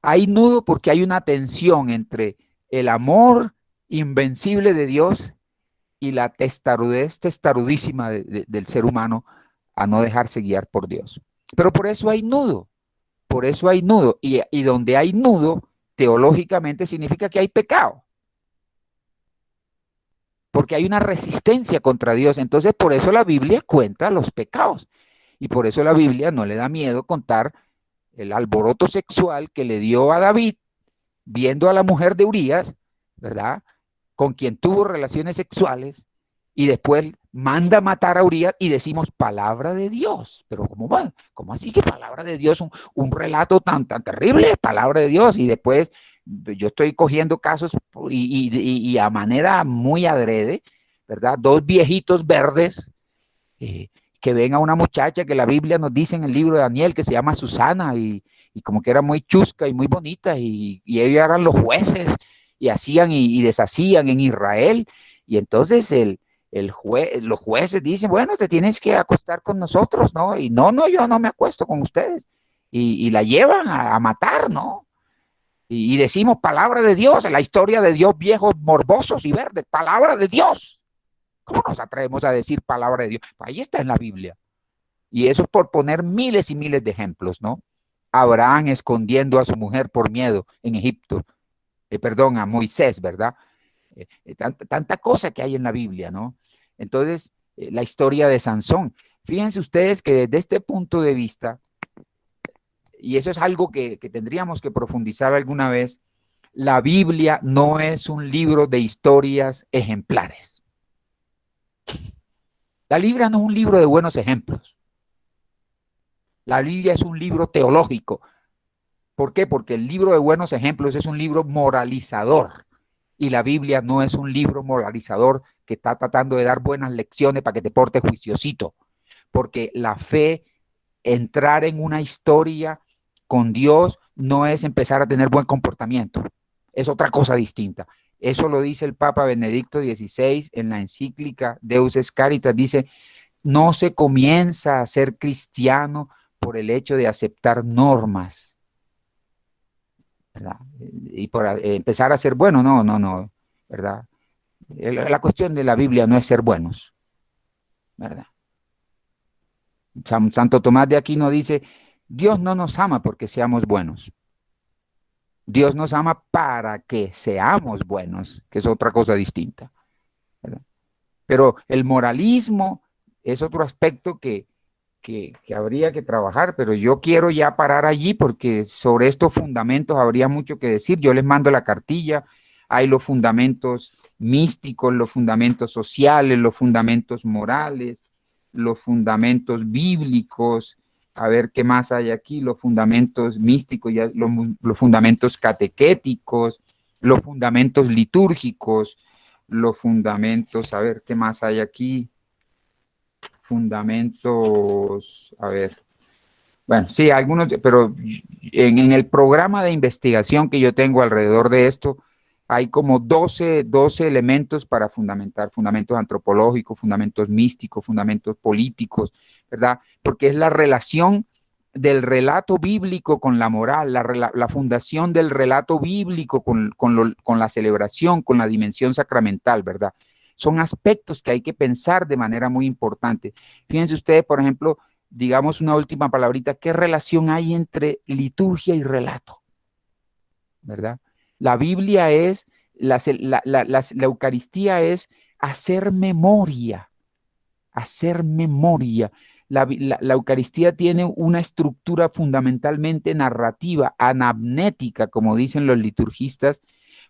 hay nudo porque hay una tensión entre el amor invencible de Dios y la testarudez testarudísima del ser humano a no dejarse guiar por Dios. Pero por eso hay nudo, por eso hay nudo. Y donde hay nudo, teológicamente significa que hay pecado. Porque hay una resistencia contra Dios. Entonces por eso la Biblia cuenta los pecados. Y por eso la Biblia no le da miedo contar el alboroto sexual que le dio a David viendo a la mujer de Urías, ¿verdad? Con quien tuvo relaciones sexuales y después manda matar a Urías y decimos palabra de Dios. Pero ¿cómo va? ¿Cómo así que palabra de Dios? Un relato tan terrible, palabra de Dios. Y después yo estoy cogiendo casos y a manera muy adrede, ¿verdad? Dos viejitos verdes que ven a una muchacha que la Biblia nos dice en el libro de Daniel que se llama Susana y como que era muy chusca y muy bonita y ellos eran los jueces y hacían y deshacían en Israel. Y entonces los jueces dicen, bueno, te tienes que acostar con nosotros, ¿no? Y no, yo no me acuesto con ustedes. Y la llevan a matar, ¿no? Y decimos palabra de Dios, en la historia de Dios viejos, morbosos y verdes, palabra de Dios. ¿Cómo nos atrevemos a decir palabra de Dios? Ahí está en la Biblia. Y eso es por poner miles y miles de ejemplos, ¿no? Abraham escondiendo a su mujer por miedo en Egipto. Perdón, a Moisés, ¿verdad? Tanta cosa que hay en la Biblia, ¿no? Entonces, la historia de Sansón. Fíjense ustedes que desde este punto de vista, y eso es algo que tendríamos que profundizar alguna vez, la Biblia no es un libro de historias ejemplares. La Biblia no es un libro de buenos ejemplos. La Biblia es un libro teológico. ¿Por qué? Porque el libro de buenos ejemplos es un libro moralizador. Y la Biblia no es un libro moralizador que está tratando de dar buenas lecciones para que te portes juiciosito. Porque la fe, entrar en una historia con Dios, no es empezar a tener buen comportamiento. Es otra cosa distinta. Eso lo dice el Papa Benedicto XVI en la encíclica Deus es Caritas. Dice, no se comienza a ser cristiano por el hecho de aceptar normas, ¿verdad? Y por empezar a ser bueno, no, ¿verdad? La cuestión de la Biblia no es ser buenos, ¿verdad? Santo Tomás de Aquino dice, Dios no nos ama porque seamos buenos. Dios nos ama para que seamos buenos, que es otra cosa distinta, ¿verdad? Pero el moralismo es otro aspecto que habría que trabajar, pero yo quiero ya parar allí porque sobre estos fundamentos habría mucho que decir. Yo les mando la cartilla, hay los fundamentos místicos, los fundamentos sociales, los fundamentos morales, los fundamentos bíblicos, a ver qué más hay aquí, los fundamentos místicos, ya, los fundamentos catequéticos, los fundamentos litúrgicos, los fundamentos, a ver qué más hay aquí, fundamentos, a ver, bueno, sí, algunos, pero en el programa de investigación que yo tengo alrededor de esto, hay como 12 elementos para fundamentar, fundamentos antropológicos, fundamentos místicos, fundamentos políticos, ¿verdad? Porque es la relación del relato bíblico con la moral, la fundación del relato bíblico con la celebración, con la dimensión sacramental, ¿verdad? Son aspectos que hay que pensar de manera muy importante. Fíjense ustedes, por ejemplo, digamos una última palabrita, ¿qué relación hay entre liturgia y relato? ¿Verdad? La Biblia es, la Eucaristía es hacer memoria, hacer memoria. La Eucaristía tiene una estructura fundamentalmente narrativa, anamnética, como dicen los liturgistas,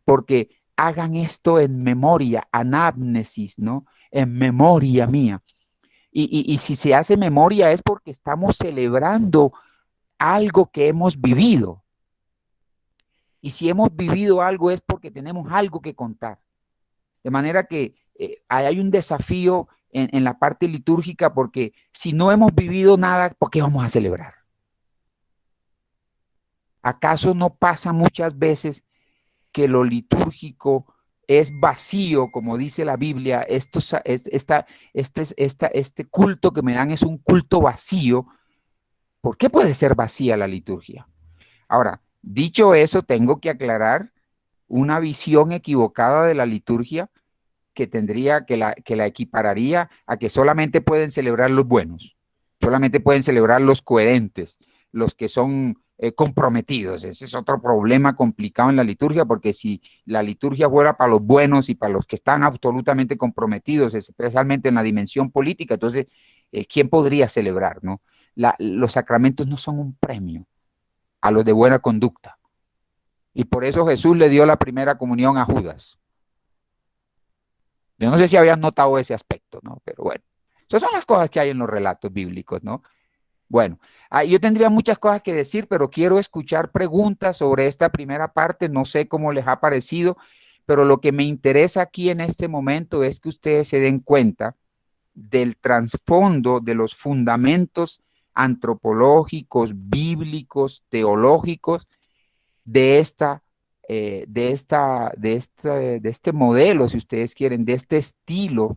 porque hagan esto en memoria, anamnesis, ¿no? En memoria mía. Y si se hace memoria es porque estamos celebrando algo que hemos vivido. Y si hemos vivido algo es porque tenemos algo que contar. De manera que hay un desafío en la parte litúrgica porque si no hemos vivido nada, ¿por qué vamos a celebrar? ¿Acaso no pasa muchas veces que lo litúrgico es vacío, como dice la Biblia, este culto que me dan es un culto vacío, ¿por qué puede ser vacía la liturgia? Ahora, dicho eso, tengo que aclarar una visión equivocada de la liturgia que tendría, que la equipararía a que solamente pueden celebrar los buenos, solamente pueden celebrar los coherentes, los que son comprometidos. Ese es otro problema complicado en la liturgia, porque si la liturgia fuera para los buenos y para los que están absolutamente comprometidos, especialmente en la dimensión política, entonces, ¿quién podría celebrar, no? Los sacramentos no son un premio a los de buena conducta. Y por eso Jesús le dio la primera comunión a Judas. Yo no sé si habían notado ese aspecto, ¿no? Pero bueno, esas son las cosas que hay en los relatos bíblicos, ¿no? Bueno, yo tendría muchas cosas que decir, pero quiero escuchar preguntas sobre esta primera parte. No sé cómo les ha parecido, pero lo que me interesa aquí en este momento es que ustedes se den cuenta del trasfondo, de los fundamentos antropológicos, bíblicos, teológicos de este modelo, si ustedes quieren, de este estilo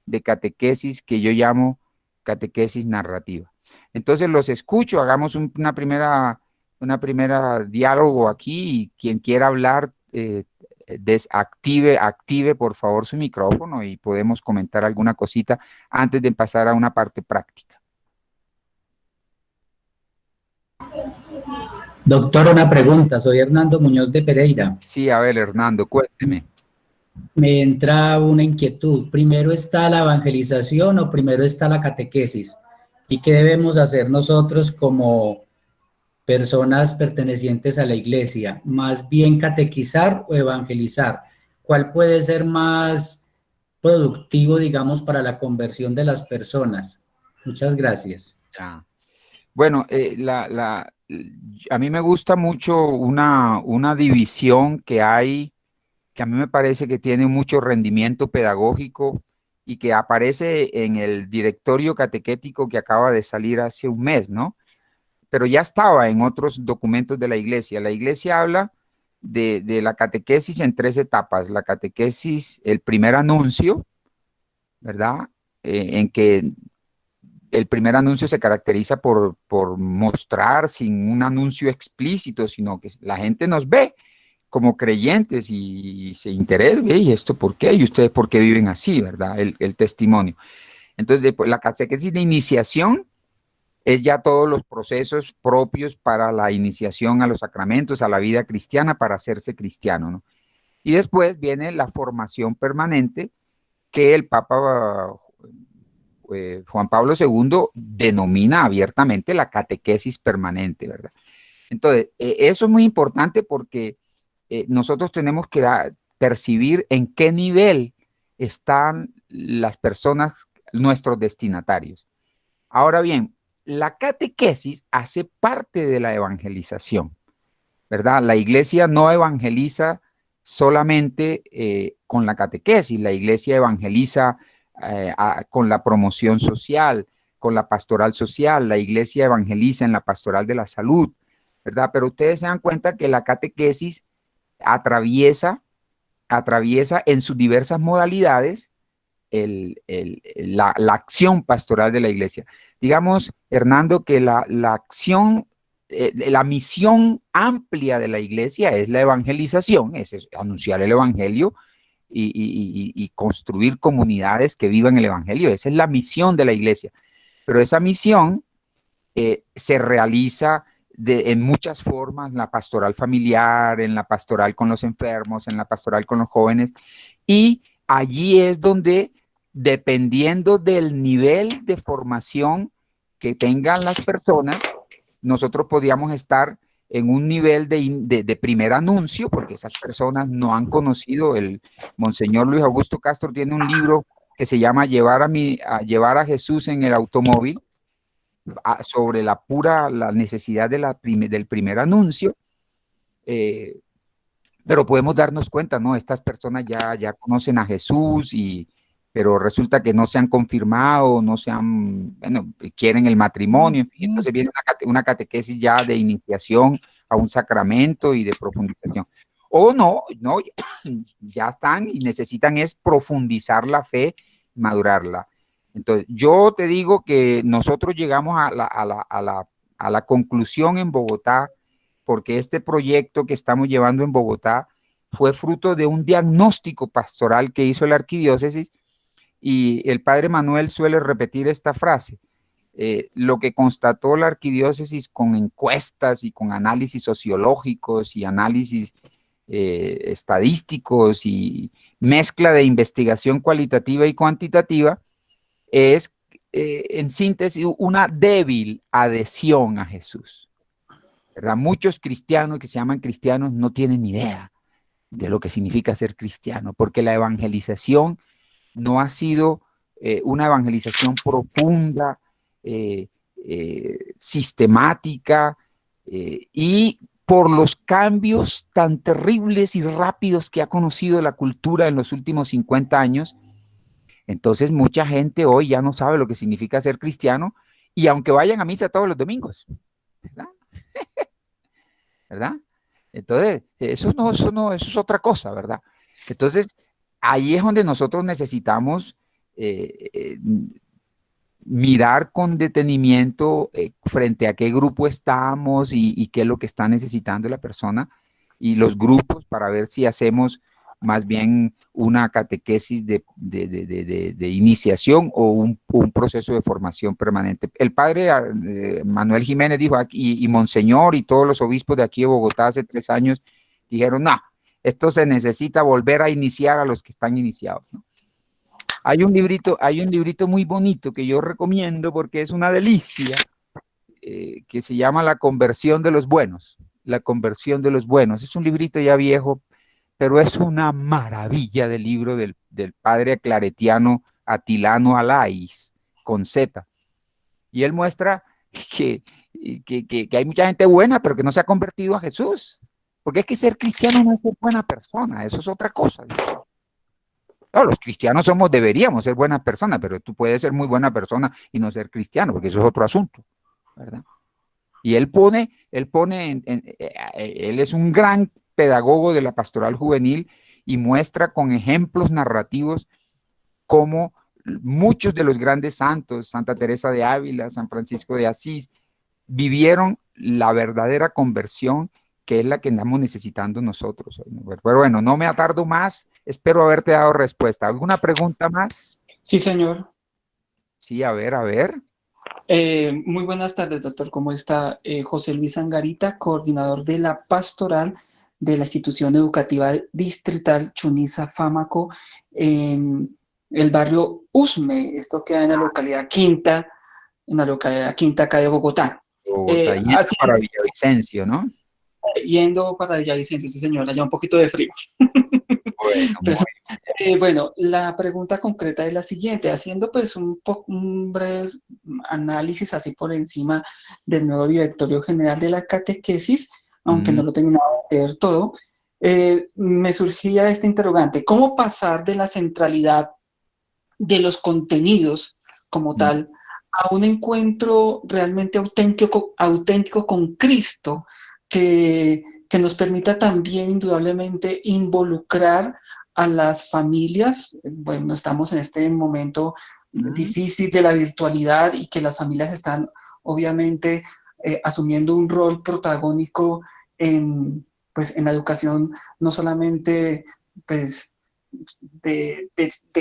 de catequesis que yo llamo catequesis narrativa. Entonces los escucho, hagamos una primera diálogo aquí, y quien quiera hablar, active por favor su micrófono y podemos comentar alguna cosita antes de pasar a una parte práctica. Doctor, una pregunta. Soy Hernando Muñoz de Pereira. Sí, a ver, Hernando, cuénteme. Me entra una inquietud. ¿Primero está la evangelización o primero está la catequesis? ¿Y qué debemos hacer nosotros como personas pertenecientes a la iglesia? ¿Más bien catequizar o evangelizar? ¿Cuál puede ser más productivo, digamos, para la conversión de las personas? Muchas gracias. Ya. Bueno, a mí me gusta mucho una división que hay, que a mí me parece que tiene mucho rendimiento pedagógico y que aparece en el directorio catequético que acaba de salir hace un mes, ¿no? Pero ya estaba en otros documentos de la iglesia. La iglesia habla de la catequesis en 3 etapas. La catequesis, el primer anuncio, ¿verdad? En que el primer anuncio se caracteriza por mostrar sin un anuncio explícito, sino que la gente nos ve como creyentes y se interesa, ¿y esto por qué? ¿Y ustedes por qué viven así, verdad? El testimonio. Entonces, después, la catequesis de iniciación es ya todos los procesos propios para la iniciación a los sacramentos, a la vida cristiana, para hacerse cristiano, ¿no? Y después viene la formación permanente que el Papa Juan Pablo II denomina abiertamente la catequesis permanente, ¿verdad? Entonces, eso es muy importante porque nosotros tenemos que percibir en qué nivel están las personas, nuestros destinatarios. Ahora bien, la catequesis hace parte de la evangelización, ¿verdad? La iglesia no evangeliza solamente con la catequesis, la iglesia evangeliza con la promoción social, con la pastoral social, la iglesia evangeliza en la pastoral de la salud, ¿verdad? Pero ustedes se dan cuenta que la catequesis atraviesa en sus diversas modalidades la acción pastoral de la iglesia. Digamos, Hernando, que la acción, la misión amplia de la iglesia es la evangelización, es anunciar el evangelio y construir comunidades que vivan el evangelio. Esa es la misión de la iglesia. Pero esa misión se realiza en muchas formas, en la pastoral familiar, en la pastoral con los enfermos, en la pastoral con los jóvenes, y allí es donde, dependiendo del nivel de formación que tengan las personas, nosotros podíamos estar en un nivel de primer anuncio, porque esas personas no han conocido. El Monseñor Luis Augusto Castro tiene un libro que se llama Llevar a Jesús en el automóvil, sobre la necesidad del primer anuncio, pero podemos darnos cuenta, ¿no? Estas personas ya conocen a Jesús, pero resulta que no se han confirmado, bueno, quieren el matrimonio, en fin, entonces viene una catequesis ya de iniciación a un sacramento y de profundización. o no, ya están y necesitan es profundizar la fe, madurarla. Entonces, yo te digo que nosotros llegamos a la conclusión en Bogotá, porque este proyecto que estamos llevando en Bogotá fue fruto de un diagnóstico pastoral que hizo la arquidiócesis, y el padre Manuel suele repetir esta frase: lo que constató la arquidiócesis con encuestas y con análisis sociológicos y análisis estadísticos y mezcla de investigación cualitativa y cuantitativa es, en síntesis, una débil adhesión a Jesús, ¿verdad? Muchos cristianos que se llaman cristianos no tienen ni idea de lo que significa ser cristiano, porque la evangelización no ha sido una evangelización profunda, sistemática, y por los cambios tan terribles y rápidos que ha conocido la cultura en los últimos 50 años, entonces mucha gente hoy ya no sabe lo que significa ser cristiano, y aunque vayan a misa todos los domingos, ¿verdad? ¿Verdad? Entonces, eso es otra cosa, ¿verdad? Entonces, ahí es donde nosotros necesitamos mirar con detenimiento frente a qué grupo estamos y qué es lo que está necesitando la persona y los grupos, para ver si hacemos más bien una catequesis de iniciación o un proceso de formación permanente. El padre Manuel Jiménez dijo aquí, y Monseñor y todos los obispos de aquí de Bogotá hace 3 años dijeron: no, esto se necesita volver a iniciar a los que están iniciados, ¿no? Hay un librito muy bonito que yo recomiendo porque es una delicia, que se llama La conversión de los buenos. La conversión de los buenos. Es un librito ya viejo, pero es una maravilla de libro del padre claretiano Atilano Alais, con Z. Y él muestra que hay mucha gente buena, pero que no se ha convertido a Jesús. Porque es que ser cristiano no es ser buena persona, eso es otra cosa. No, los cristianos deberíamos ser buenas personas, pero tú puedes ser muy buena persona y no ser cristiano, porque eso es otro asunto, ¿verdad? Y él es un gran pedagogo de la pastoral juvenil y muestra con ejemplos narrativos cómo muchos de los grandes santos, Santa Teresa de Ávila, San Francisco de Asís, vivieron la verdadera conversión, que es la que andamos necesitando nosotros. Pero bueno, no me atardo más, espero haberte dado respuesta. ¿Alguna pregunta más? Sí, señor. Sí, a ver. Muy buenas tardes, doctor. ¿Cómo está? José Luis Angarita, coordinador de la pastoral de la institución educativa distrital Chuniza Fámaco, en el barrio Usme. Esto queda en la localidad Quinta, acá de Bogotá. Yendo para Villavicencio, ¿no? Yendo para Villavicencio, sí, señor, allá un poquito de frío. Bueno, bueno, la pregunta concreta es la siguiente, haciendo pues un breve análisis así por encima del nuevo directorio general de la catequesis, aunque no lo he terminado de leer todo, me surgía esta interrogante: ¿cómo pasar de la centralidad de los contenidos como tal a un encuentro realmente auténtico con Cristo, que nos permita también indudablemente involucrar a las familias? Bueno, estamos en este momento difícil de la virtualidad y que las familias están obviamente asumiendo un rol protagónico en la educación, no solamente pues de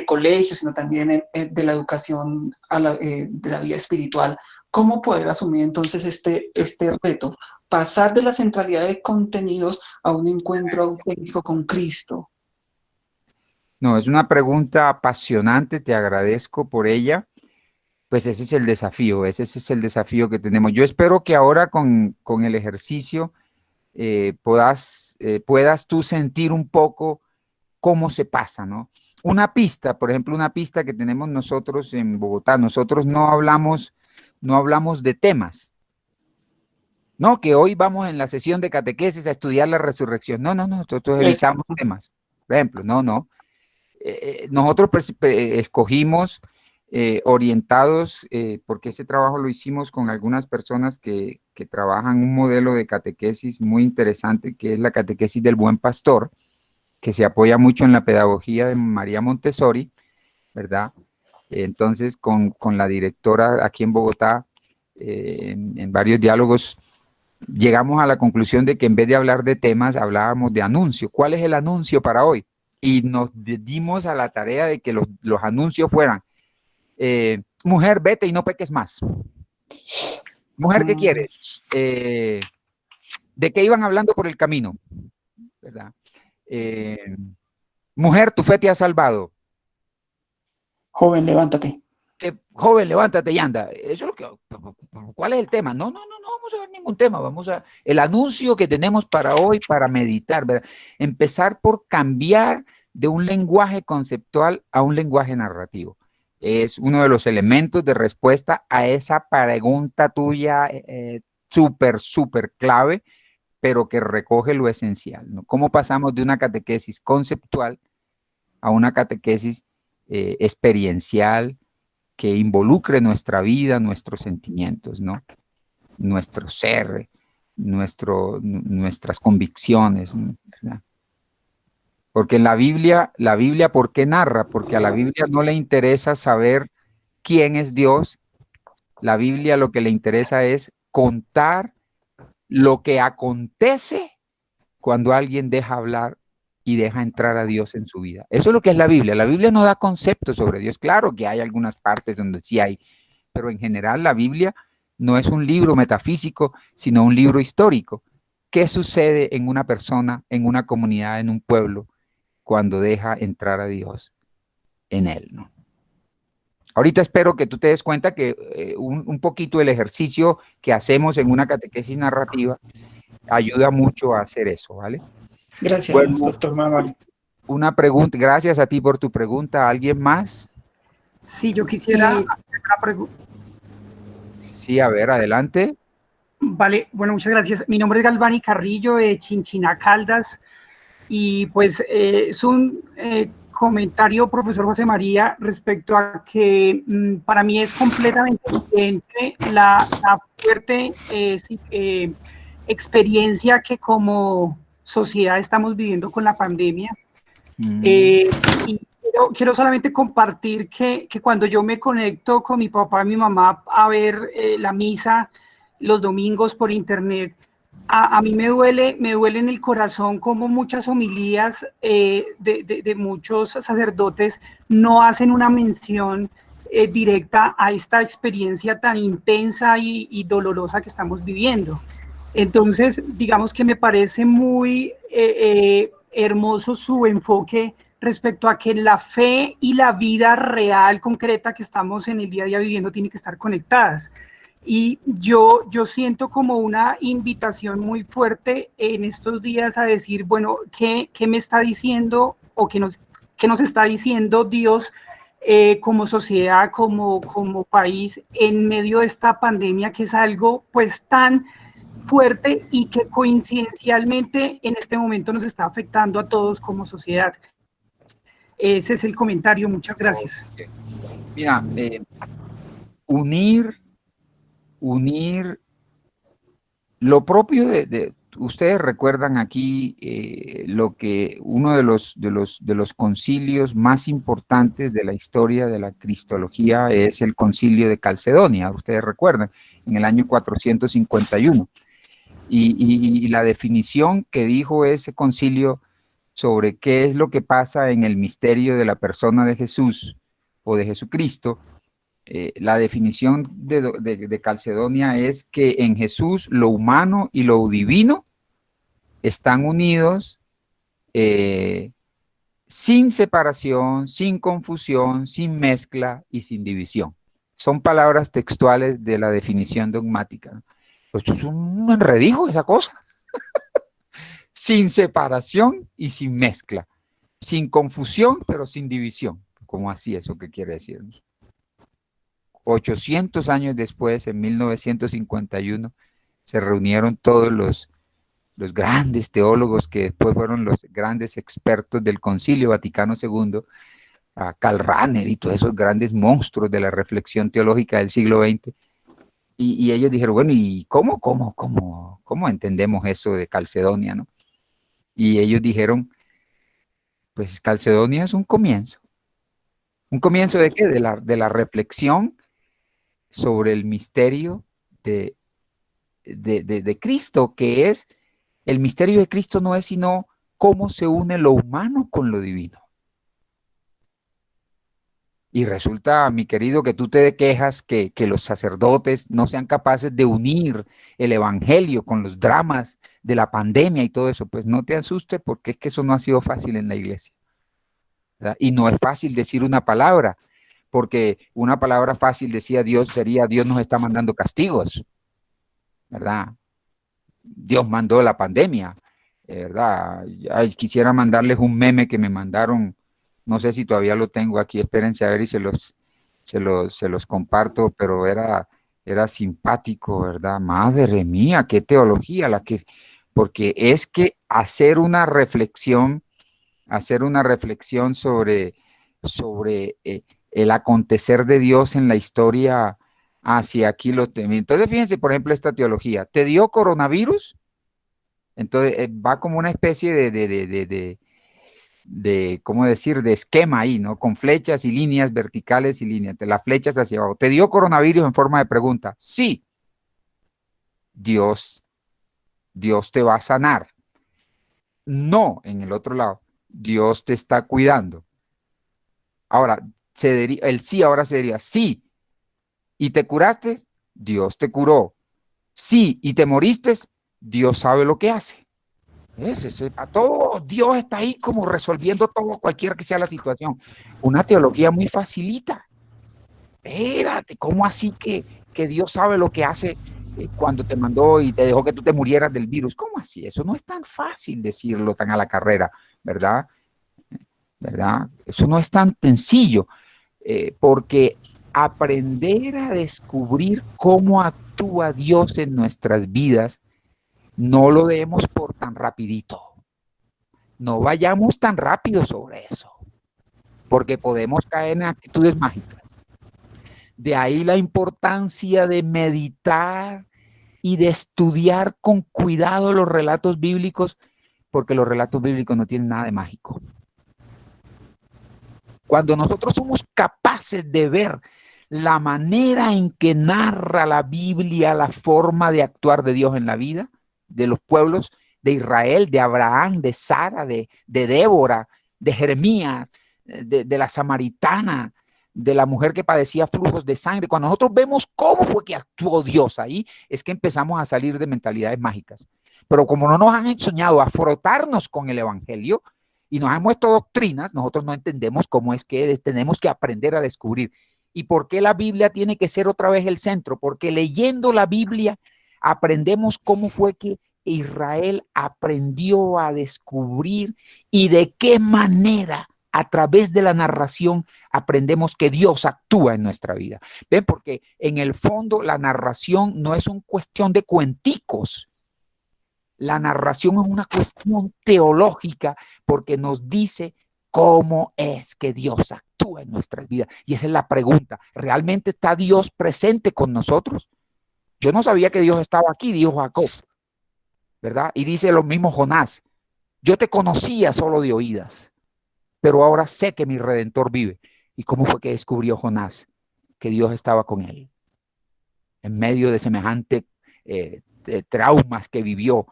colegios, sino también de la educación de la vida espiritual. ¿Cómo poder asumir entonces este reto? Pasar de la centralidad de contenidos a un encuentro auténtico con Cristo. No, es una pregunta apasionante, te agradezco por ella. Pues ese es el desafío, que tenemos. Yo espero que ahora con el ejercicio puedas tú sentir un poco cómo se pasa, ¿no? Una pista, por ejemplo, una pista que tenemos nosotros en Bogotá. Nosotros no hablamos de temas. No, que hoy vamos en la sesión de catequesis a estudiar la resurrección. No, nosotros evitamos temas. Por ejemplo, no. Nosotros escogimos orientados, porque ese trabajo lo hicimos con algunas personas que que trabajan un modelo de catequesis muy interesante, que es la catequesis del buen pastor, que se apoya mucho en la pedagogía de María Montessori, ¿verdad? Entonces, con la directora aquí en Bogotá, en varios diálogos, llegamos a la conclusión de que en vez de hablar de temas, hablábamos de anuncio. ¿Cuál es el anuncio para hoy? Y nos dimos a la tarea de que los anuncios fueran, mujer, vete y no peques más. Mujer, ¿qué quieres? ¿De qué iban hablando por el camino? ¿Verdad? Mujer, tu fe te ha salvado. Joven, levántate. Joven, levántate y anda. Eso es lo que. ¿Cuál es el tema? No vamos a ver ningún tema. El anuncio que tenemos para hoy para meditar, ¿verdad? Empezar por cambiar de un lenguaje conceptual a un lenguaje narrativo. Es uno de los elementos de respuesta a esa pregunta tuya súper clave, pero que recoge lo esencial, ¿no? ¿Cómo pasamos de una catequesis conceptual a una catequesis experiencial que involucre nuestra vida, nuestros sentimientos, ¿no? Nuestro ser, nuestras convicciones, ¿verdad? Porque en la Biblia, ¿por qué narra? Porque a la Biblia no le interesa saber quién es Dios. La Biblia lo que le interesa es contar lo que acontece cuando alguien deja hablar y deja entrar a Dios en su vida. Eso es lo que es la Biblia. La Biblia no da conceptos sobre Dios. Claro que hay algunas partes donde sí hay, pero en general la Biblia no es un libro metafísico, sino un libro histórico. ¿Qué sucede en una persona, en una comunidad, en un pueblo, cuando deja entrar a Dios en él, ¿no? Ahorita espero que tú te des cuenta que un poquito el ejercicio que hacemos en una catequesis narrativa ayuda mucho a hacer eso, ¿vale? Gracias, Bueno, doctor Manuel. una pregunta, gracias a ti por tu pregunta. ¿Alguien más? Sí, yo quisiera hacer una pregunta. Sí, a ver, adelante. Vale, bueno, muchas gracias. Mi nombre es Galvani Carrillo, de Chinchiná, Caldas, y pues es un comentario, profesor José María, respecto a que para mí es completamente evidente la fuerte experiencia que como sociedad estamos viviendo con la pandemia. Y quiero solamente compartir que cuando yo me conecto con mi papá y mi mamá a ver la misa los domingos por internet, a mí me duele en el corazón como muchas homilías de muchos sacerdotes no hacen una mención directa a esta experiencia tan intensa y dolorosa que estamos viviendo. Entonces, digamos que me parece muy hermoso su enfoque respecto a que la fe y la vida real, concreta que estamos en el día a día viviendo tienen que estar conectadas. Y yo siento como una invitación muy fuerte en estos días a decir, bueno, ¿qué me está diciendo o qué nos está diciendo Dios como sociedad, como país en medio de esta pandemia, que es algo pues tan fuerte y que coincidencialmente en este momento nos está afectando a todos como sociedad? Ese es el comentario, muchas gracias. Mira, unir lo propio ustedes recuerdan aquí lo que uno de los concilios más importantes de la historia de la cristología es el concilio de Calcedonia, ustedes recuerdan, en el año 451. Y la definición que dijo ese concilio sobre qué es lo que pasa en el misterio de la persona de Jesús o de Jesucristo, la definición de Calcedonia es que en Jesús lo humano y lo divino están unidos sin separación, sin confusión, sin mezcla y sin división. Son palabras textuales de la definición dogmática. Pues esto es un enredijo, esa cosa. Sin separación y sin mezcla. Sin confusión, pero sin división. ¿Cómo así eso qué quiere decir? 800 años después, en 1951, se reunieron todos los grandes teólogos que después fueron los grandes expertos del Concilio Vaticano II, a Karl Rahner y todos esos grandes monstruos de la reflexión teológica del siglo XX, Y ellos dijeron, bueno, ¿y cómo entendemos eso de Calcedonia, no? Y ellos dijeron, pues Calcedonia es un comienzo. ¿Un comienzo de qué? De la reflexión sobre el misterio de Cristo, que es, el misterio de Cristo no es sino cómo se une lo humano con lo divino. Y resulta, mi querido, que tú te quejas que los sacerdotes no sean capaces de unir el evangelio con los dramas de la pandemia y todo eso. Pues no te asustes, porque es que eso no ha sido fácil en la iglesia, ¿verdad? Y no es fácil decir una palabra, porque una palabra fácil decía Dios sería, Dios nos está mandando castigos, ¿verdad? Dios mandó la pandemia, ¿verdad? Ay, quisiera mandarles un meme que me mandaron, no sé si todavía lo tengo aquí, espérense a ver y se los comparto, pero era simpático, ¿verdad? Madre mía, qué teología porque es que hacer una reflexión sobre el acontecer de Dios en la historia hacia aquí los temas. Entonces, fíjense, por ejemplo, esta teología. ¿Te dio coronavirus? Entonces, va como una especie ¿cómo decir?, de esquema ahí, ¿no? Con flechas y líneas verticales y líneas, las flechas hacia abajo. ¿Te dio coronavirus en forma de pregunta? Sí. Dios te va a sanar. No, en el otro lado. Dios te está cuidando. Ahora, el sí ahora sería sí. ¿Y te curaste? Dios te curó. Sí, y te moriste, Dios sabe lo que hace. A todo, Dios está ahí como resolviendo todo, cualquiera que sea la situación. Una teología muy facilita. Espérate, ¿cómo así que Dios sabe lo que hace cuando te mandó y te dejó que tú te murieras del virus? ¿Cómo así? Eso no es tan fácil decirlo tan a la carrera, ¿verdad? ¿Verdad? Eso no es tan sencillo, porque aprender a descubrir cómo actúa Dios en nuestras vidas, no lo demos por tan rapidito. No vayamos tan rápido sobre eso, porque podemos caer en actitudes mágicas. De ahí la importancia de meditar y de estudiar con cuidado los relatos bíblicos, porque los relatos bíblicos no tienen nada de mágico. Cuando nosotros somos capaces de ver la manera en que narra la Biblia la forma de actuar de Dios en la vida de los pueblos de Israel, de Abraham, de Sara, de Débora, de Jeremías, de la samaritana, de la mujer que padecía flujos de sangre. Cuando nosotros vemos cómo fue que actuó Dios ahí, es que empezamos a salir de mentalidades mágicas. Pero como no nos han enseñado a frotarnos con el evangelio y nos han puesto doctrinas, nosotros no entendemos cómo es que tenemos que aprender a descubrir. ¿Y por qué la Biblia tiene que ser otra vez el centro? Porque leyendo la Biblia aprendemos cómo fue que Israel aprendió a descubrir y de qué manera a través de la narración aprendemos que Dios actúa en nuestra vida. ¿Ven? Porque en el fondo la narración no es una cuestión de cuenticos. La narración es una cuestión teológica porque nos dice cómo es que Dios actúa en nuestras vidas. Y esa es la pregunta. ¿Realmente está Dios presente con nosotros? Yo no sabía que Dios estaba aquí, dijo Jacob, ¿verdad? Y dice lo mismo Jonás. Yo te conocía solo de oídas, pero ahora sé que mi Redentor vive. ¿Y cómo fue que descubrió Jonás que Dios estaba con él? En medio de semejante traumas que vivió,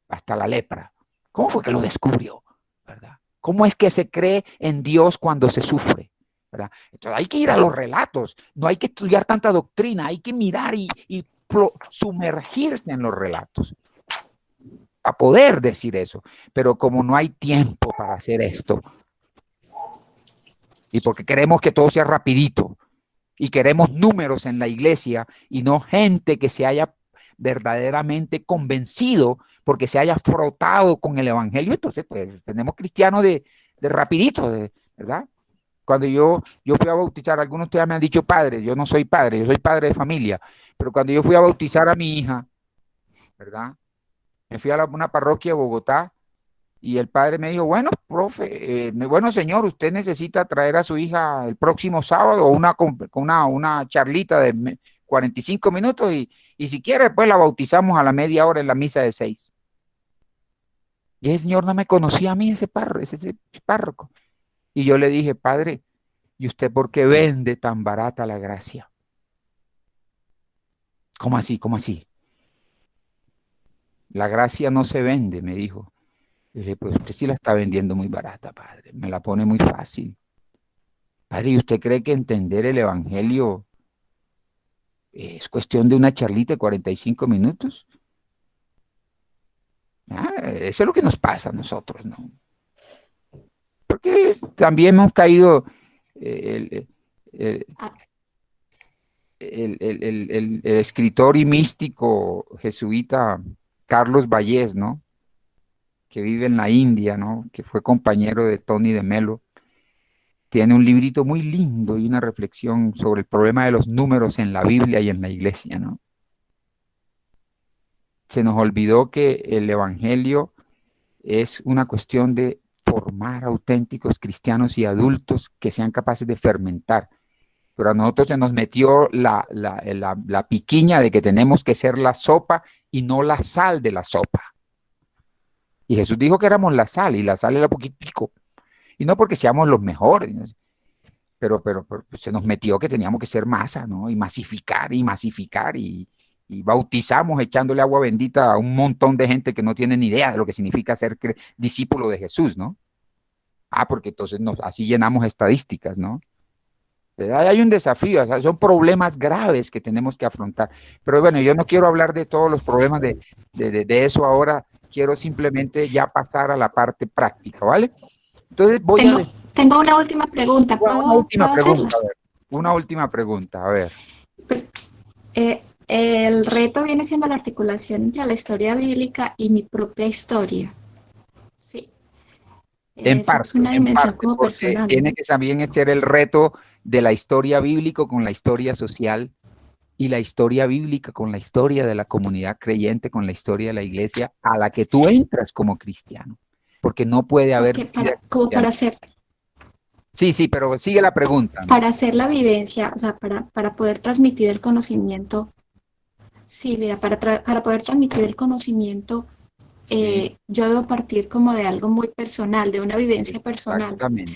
hasta la lepra. ¿Cómo fue que lo descubrió? ¿Verdad? ¿Cómo es que se cree en Dios cuando se sufre? ¿Verdad? Entonces hay que ir a los relatos, no hay que estudiar tanta doctrina, hay que mirar y sumergirse en los relatos a poder decir eso. Pero como no hay tiempo para hacer esto, y porque queremos que todo sea rapidito, y queremos números en la iglesia, y no gente que se haya verdaderamente convencido, porque se haya frotado con el evangelio, entonces pues tenemos cristianos de rapidito, ¿verdad? Cuando yo fui a bautizar, algunos de ustedes me han dicho padre, yo no soy padre, yo soy padre de familia, pero cuando yo fui a bautizar a mi hija, ¿verdad? Me fui a una parroquia de Bogotá y el padre me dijo, bueno, profe, bueno, señor, usted necesita traer a su hija el próximo sábado una charlita de 45 minutos y si quiere, pues la bautizamos a la media hora en la misa de 6. Y el señor no me conocía a mí, ese párroco. Y yo le dije, padre, ¿y usted por qué vende tan barata la gracia? ¿Cómo así? ¿Cómo así? La gracia no se vende, me dijo. Y dije, pues usted sí la está vendiendo muy barata, padre. Me la pone muy fácil. Padre, ¿y usted cree que entender el evangelio es cuestión de una charlita de 45 minutos? Eso es lo que nos pasa a nosotros, ¿no? Porque también hemos caído el, el- el escritor y místico jesuita Carlos Vallés, ¿no? Que vive en la India, ¿no? Que fue compañero de Tony de Melo. Tiene un librito muy lindo y una reflexión sobre el problema de los números en la Biblia y en la iglesia, ¿no? Se nos olvidó que el evangelio es una cuestión de formar auténticos cristianos y adultos que sean capaces de fermentar. Pero a nosotros se nos metió la piquiña de que tenemos que ser la sopa y no la sal de la sopa. Y Jesús dijo que éramos la sal, y la sal era poquitico. Y no porque seamos los mejores, ¿no? Pero se nos metió que teníamos que ser masa, ¿no? Y masificar, y bautizamos echándole agua bendita a un montón de gente que no tiene ni idea de lo que significa ser discípulo de Jesús, ¿no? Porque entonces así llenamos estadísticas, ¿no? Hay un desafío, o sea, son problemas graves que tenemos que afrontar. Pero bueno, yo no quiero hablar de todos los problemas de eso ahora, quiero simplemente ya pasar a la parte práctica, ¿vale? Entonces tengo una última pregunta, ¿puedo hacerla? A ver, una última pregunta, a ver. Pues el reto viene siendo la articulación entre la historia bíblica y mi propia historia. Sí. En parte, es una dimensión como porque personal. tiene que también ser el reto de la historia bíblica con la historia social y la historia bíblica con la historia de la comunidad creyente, con la historia de la iglesia a la que tú entras como cristiano. Porque no puede haber... Para hacer... Sí, pero sigue la pregunta, ¿no? Para hacer la vivencia, o sea, para poder transmitir el conocimiento, sí, mira, para poder transmitir el conocimiento, sí. Yo debo partir como de algo muy personal, de una vivencia personal. Ciertamente.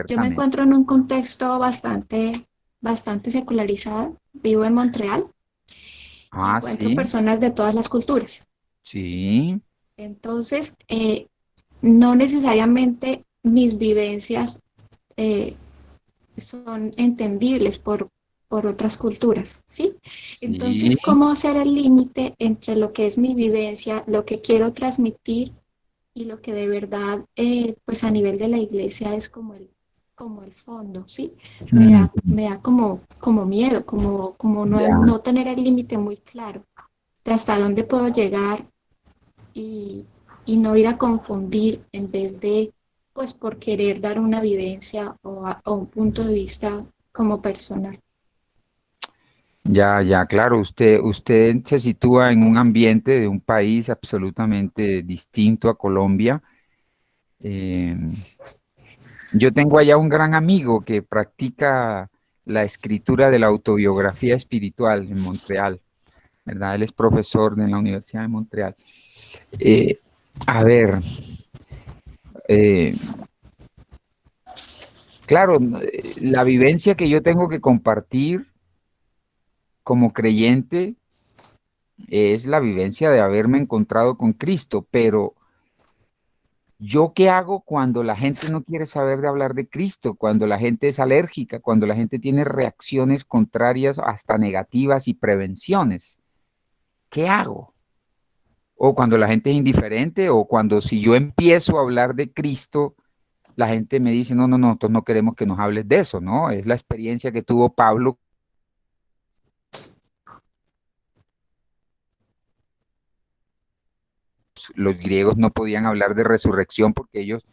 Yo me encuentro en un contexto bastante secularizado, vivo en Montreal, encuentro personas de todas las culturas. Sí. Entonces, no necesariamente mis vivencias son entendibles por otras culturas, ¿sí? Entonces, ¿cómo hacer el límite entre lo que es mi vivencia, lo que quiero transmitir y lo que de verdad, pues a nivel de la iglesia es como el fondo, ¿sí? Me da como miedo, como no tener el límite muy claro de hasta dónde puedo llegar y no ir a confundir en vez de, pues, por querer dar una vivencia o un punto de vista como personal. Ya, claro, usted se sitúa en un ambiente de un país absolutamente distinto a Colombia. Yo tengo allá un gran amigo que practica la escritura de la autobiografía espiritual en Montreal, ¿verdad? Él es profesor de la Universidad de Montreal. A ver, claro, la vivencia que yo tengo que compartir como creyente es la vivencia de haberme encontrado con Cristo, pero ¿yo qué hago cuando la gente no quiere saber de hablar de Cristo? Cuando la gente es alérgica, cuando la gente tiene reacciones contrarias hasta negativas y prevenciones. ¿Qué hago? O cuando la gente es indiferente, o cuando si yo empiezo a hablar de Cristo, la gente me dice, no, nosotros no queremos que nos hables de eso, ¿no? Es la experiencia que tuvo Pablo. Los griegos no podían hablar de resurrección porque ellos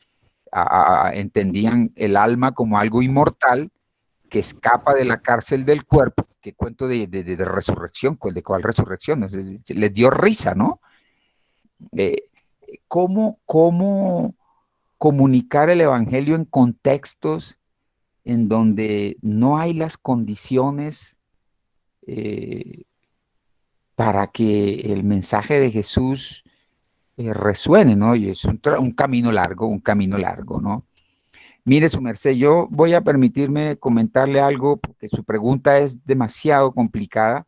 entendían el alma como algo inmortal que escapa de la cárcel del cuerpo. ¿Qué cuento de resurrección? ¿De cuál resurrección? Les dio risa, ¿no? ¿Cómo comunicar el evangelio en contextos en donde no hay las condiciones para que el mensaje de Jesús resuene, ¿no? Y es un camino largo, ¿no? Mire, su merced, yo voy a permitirme comentarle algo porque su pregunta es demasiado complicada,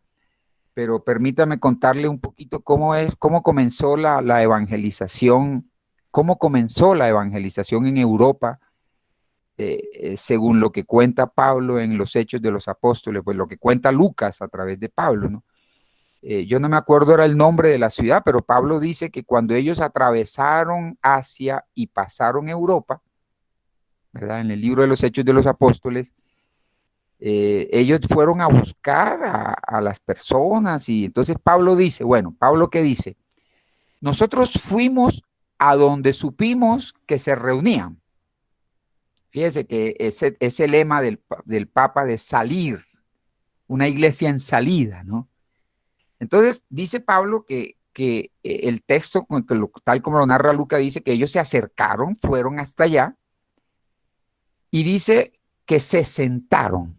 pero permítame contarle un poquito cómo comenzó la evangelización, cómo comenzó la evangelización en Europa, según lo que cuenta Pablo en los Hechos de los Apóstoles, pues lo que cuenta Lucas a través de Pablo, ¿no? Yo no me acuerdo era el nombre de la ciudad, pero Pablo dice que cuando ellos atravesaron Asia y pasaron Europa, ¿verdad? En el libro de los Hechos de los Apóstoles, ellos fueron a buscar a las personas y entonces Pablo dice, bueno, ¿Pablo qué dice? Nosotros fuimos a donde supimos que se reunían. Fíjese que ese lema del Papa de salir, una iglesia en salida, ¿no? Entonces dice Pablo que el texto, tal como lo narra Lucas, dice que ellos se acercaron, fueron hasta allá y dice que se sentaron.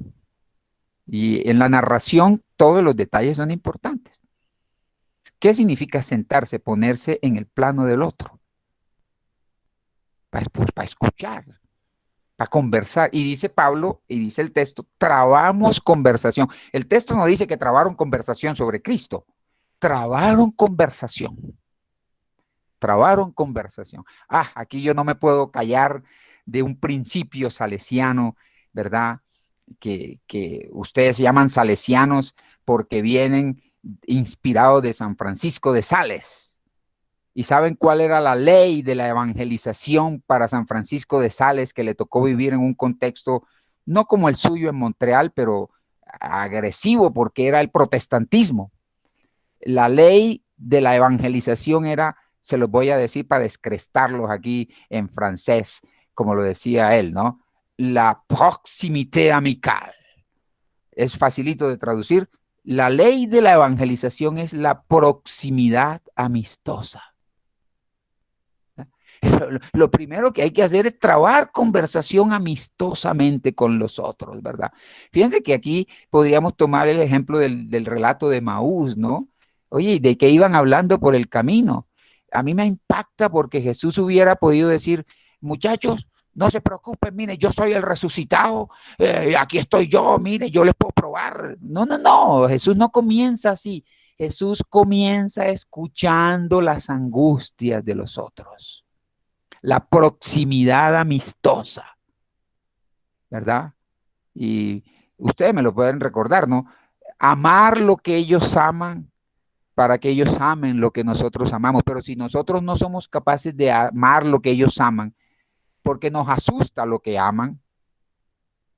Y en la narración todos los detalles son importantes. ¿Qué significa sentarse? Ponerse en el plano del otro. Para escuchar, para conversar. Y dice Pablo, y dice el texto, trabamos conversación. El texto no dice que trabaron conversación sobre Cristo. Trabaron conversación. Trabaron conversación. Aquí yo no me puedo callar de un principio salesiano, ¿verdad? Que ustedes llaman salesianos porque vienen inspirados de San Francisco de Sales. ¿Y saben cuál era la ley de la evangelización para San Francisco de Sales, que le tocó vivir en un contexto no como el suyo en Montreal, pero agresivo porque era el protestantismo? La ley de la evangelización era, se los voy a decir para descrestarlos aquí en francés, como lo decía él, ¿no? La proximité amicale. Es facilito de traducir. La ley de la evangelización es la proximidad amistosa. Lo primero que hay que hacer es trabar conversación amistosamente con los otros, ¿verdad? Fíjense que aquí podríamos tomar el ejemplo del relato de Maús, ¿no? Oye, ¿de qué iban hablando por el camino? A mí me impacta porque Jesús hubiera podido decir, muchachos, no se preocupen, mire, yo soy el resucitado, aquí estoy yo, mire, yo les puedo probar. No, Jesús no comienza así. Jesús comienza escuchando las angustias de los otros. La proximidad amistosa, ¿verdad? Y ustedes me lo pueden recordar, ¿no? Amar lo que ellos aman para que ellos amen lo que nosotros amamos. Pero si nosotros no somos capaces de amar lo que ellos aman, porque nos asusta lo que aman,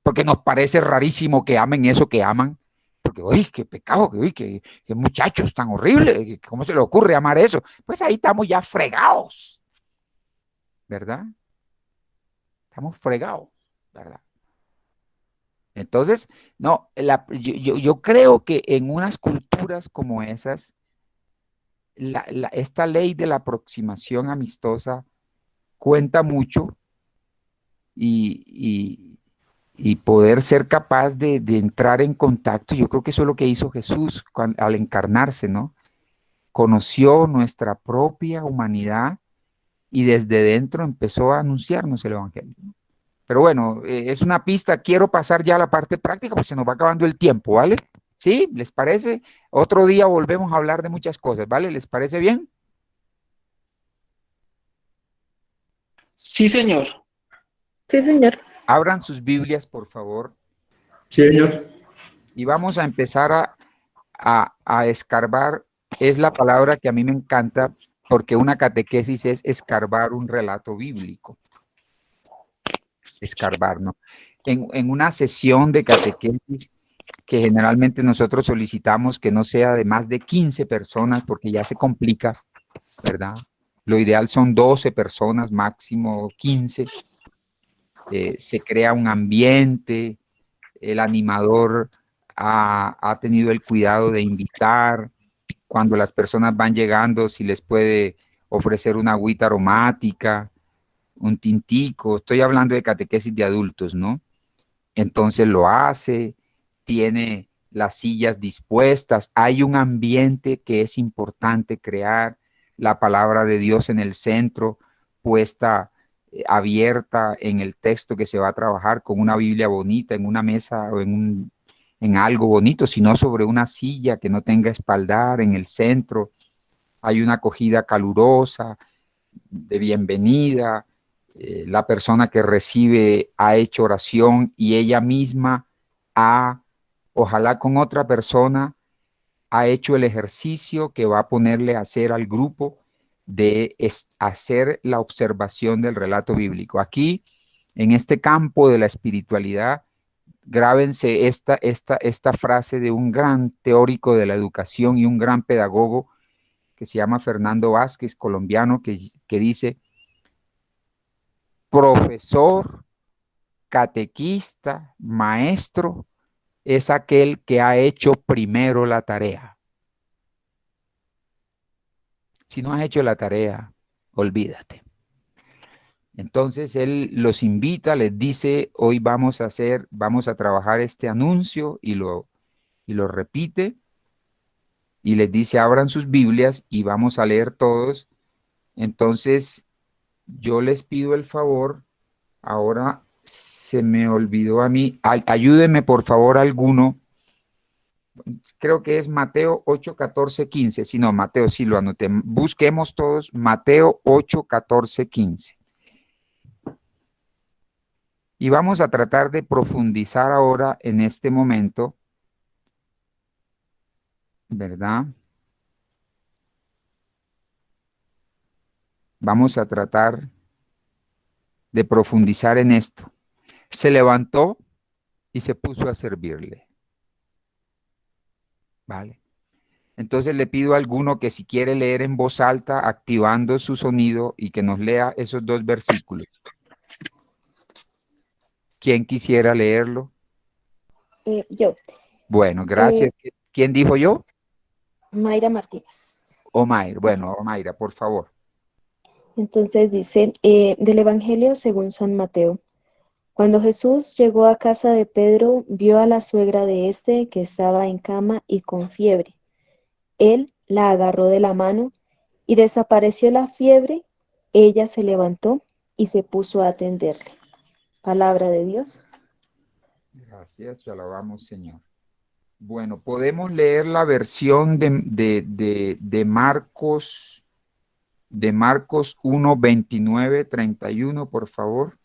porque nos parece rarísimo que amen eso que aman, porque, uy, qué pecado, qué muchachos tan horribles, ¿cómo se le ocurre amar eso? Pues ahí estamos ya fregados, ¿verdad? Estamos fregados, ¿verdad? Entonces, no, yo creo que en unas culturas como esas, esta ley de la aproximación amistosa cuenta mucho y poder ser capaz de entrar en contacto. Yo creo que eso es lo que hizo Jesús al encarnarse, ¿no? Conoció nuestra propia humanidad y desde dentro empezó a anunciarnos el evangelio. Pero bueno, es una pista. Quiero pasar ya a la parte práctica porque se nos va acabando el tiempo, ¿vale? ¿Sí? ¿Les parece? Otro día volvemos a hablar de muchas cosas, ¿vale? ¿Les parece bien? Sí, señor. Sí, señor. Abran sus Biblias, por favor. Sí, señor. Y vamos a empezar a escarbar. Es la palabra que a mí me encanta porque una catequesis es escarbar un relato bíblico. Escarbar, ¿no? En una sesión de catequesis que generalmente nosotros solicitamos que no sea de más de 15 personas porque ya se complica, ¿verdad? Lo ideal son 12 personas, máximo 15. Se crea un ambiente, el animador ha tenido el cuidado de invitar, cuando las personas van llegando, si les puede ofrecer una agüita aromática, un tintico. Estoy hablando de catequesis de adultos, ¿no? Entonces lo hace, tiene las sillas dispuestas, hay un ambiente que es importante crear, la palabra de Dios en el centro, puesta abierta en el texto que se va a trabajar, con una Biblia bonita en una mesa o en algo bonito, sino sobre una silla que no tenga espaldar en el centro. Hay una acogida calurosa, de bienvenida. La persona que recibe ha hecho oración y ella misma ojalá con otra persona, ha hecho el ejercicio que va a ponerle a hacer al grupo de hacer la observación del relato bíblico. Aquí, en este campo de la espiritualidad, grábense esta frase de un gran teórico de la educación y un gran pedagogo que se llama Fernando Vázquez, colombiano, que dice: profesor, catequista, maestro, es aquel que ha hecho primero la tarea. Si no has hecho la tarea, olvídate. Entonces él los invita, les dice: hoy vamos a trabajar este anuncio, y lo repite, y les dice: abran sus Biblias y vamos a leer todos. Entonces yo les pido el favor, ahora se me olvidó a mí, ayúdenme por favor alguno. Creo que es Mateo 8, 14, 15. Si no, Mateo, sí lo anoté. Busquemos todos Mateo 8, 14, 15. Y vamos a tratar de profundizar ahora en este momento, ¿verdad? Vamos a tratar de profundizar en esto. Se levantó y se puso a servirle. ¿Vale? Entonces le pido a alguno que, si quiere leer en voz alta, activando su sonido, y que nos lea esos dos versículos. ¿Quién quisiera leerlo? Yo. Bueno, gracias. ¿Quién dijo yo? Mayra Martínez. Omair. Bueno, Omaira, por favor. Entonces dice, del Evangelio según San Mateo. Cuando Jesús llegó a casa de Pedro, vio a la suegra de éste que estaba en cama y con fiebre. Él la agarró de la mano y desapareció la fiebre. Ella se levantó y se puso a atenderle. Palabra de Dios. Gracias, te alabamos, Señor. Bueno, podemos leer la versión de Marcos, de Marcos 1, 29, 31, por favor.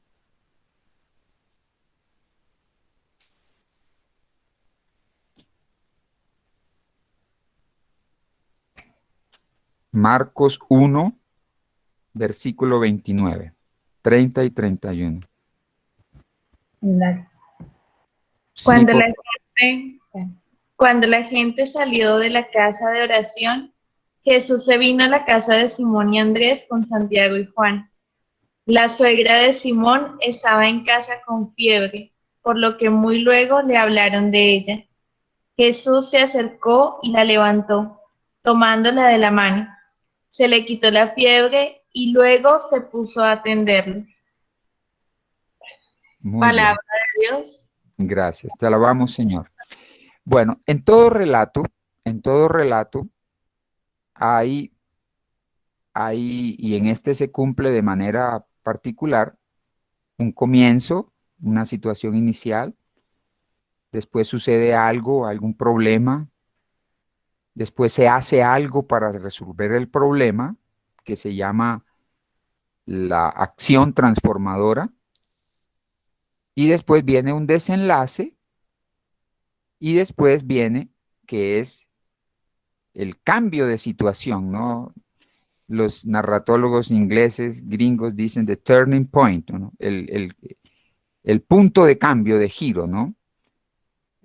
Marcos 1, versículo 29, 30 y 31. Cuando, Sí, cuando la gente salió de la casa de oración, Jesús se vino a la casa de Simón y Andrés con Santiago y Juan. La suegra de Simón estaba en casa con fiebre, por lo que muy luego le hablaron de ella. Jesús se acercó y la levantó, tomándola de la mano. Se le quitó la fiebre y luego se puso a atenderlo. Palabra de Dios. Gracias, te alabamos, Señor. Bueno, en todo relato hay, y en este se cumple de manera particular, un comienzo, una situación inicial, después sucede algo, algún problema, después se hace algo para resolver el problema, que se llama la acción transformadora, y después viene un desenlace, y después viene, que es el cambio de situación, ¿no? Los narratólogos ingleses, gringos, dicen the turning point, ¿no? El punto de cambio, de giro, ¿no?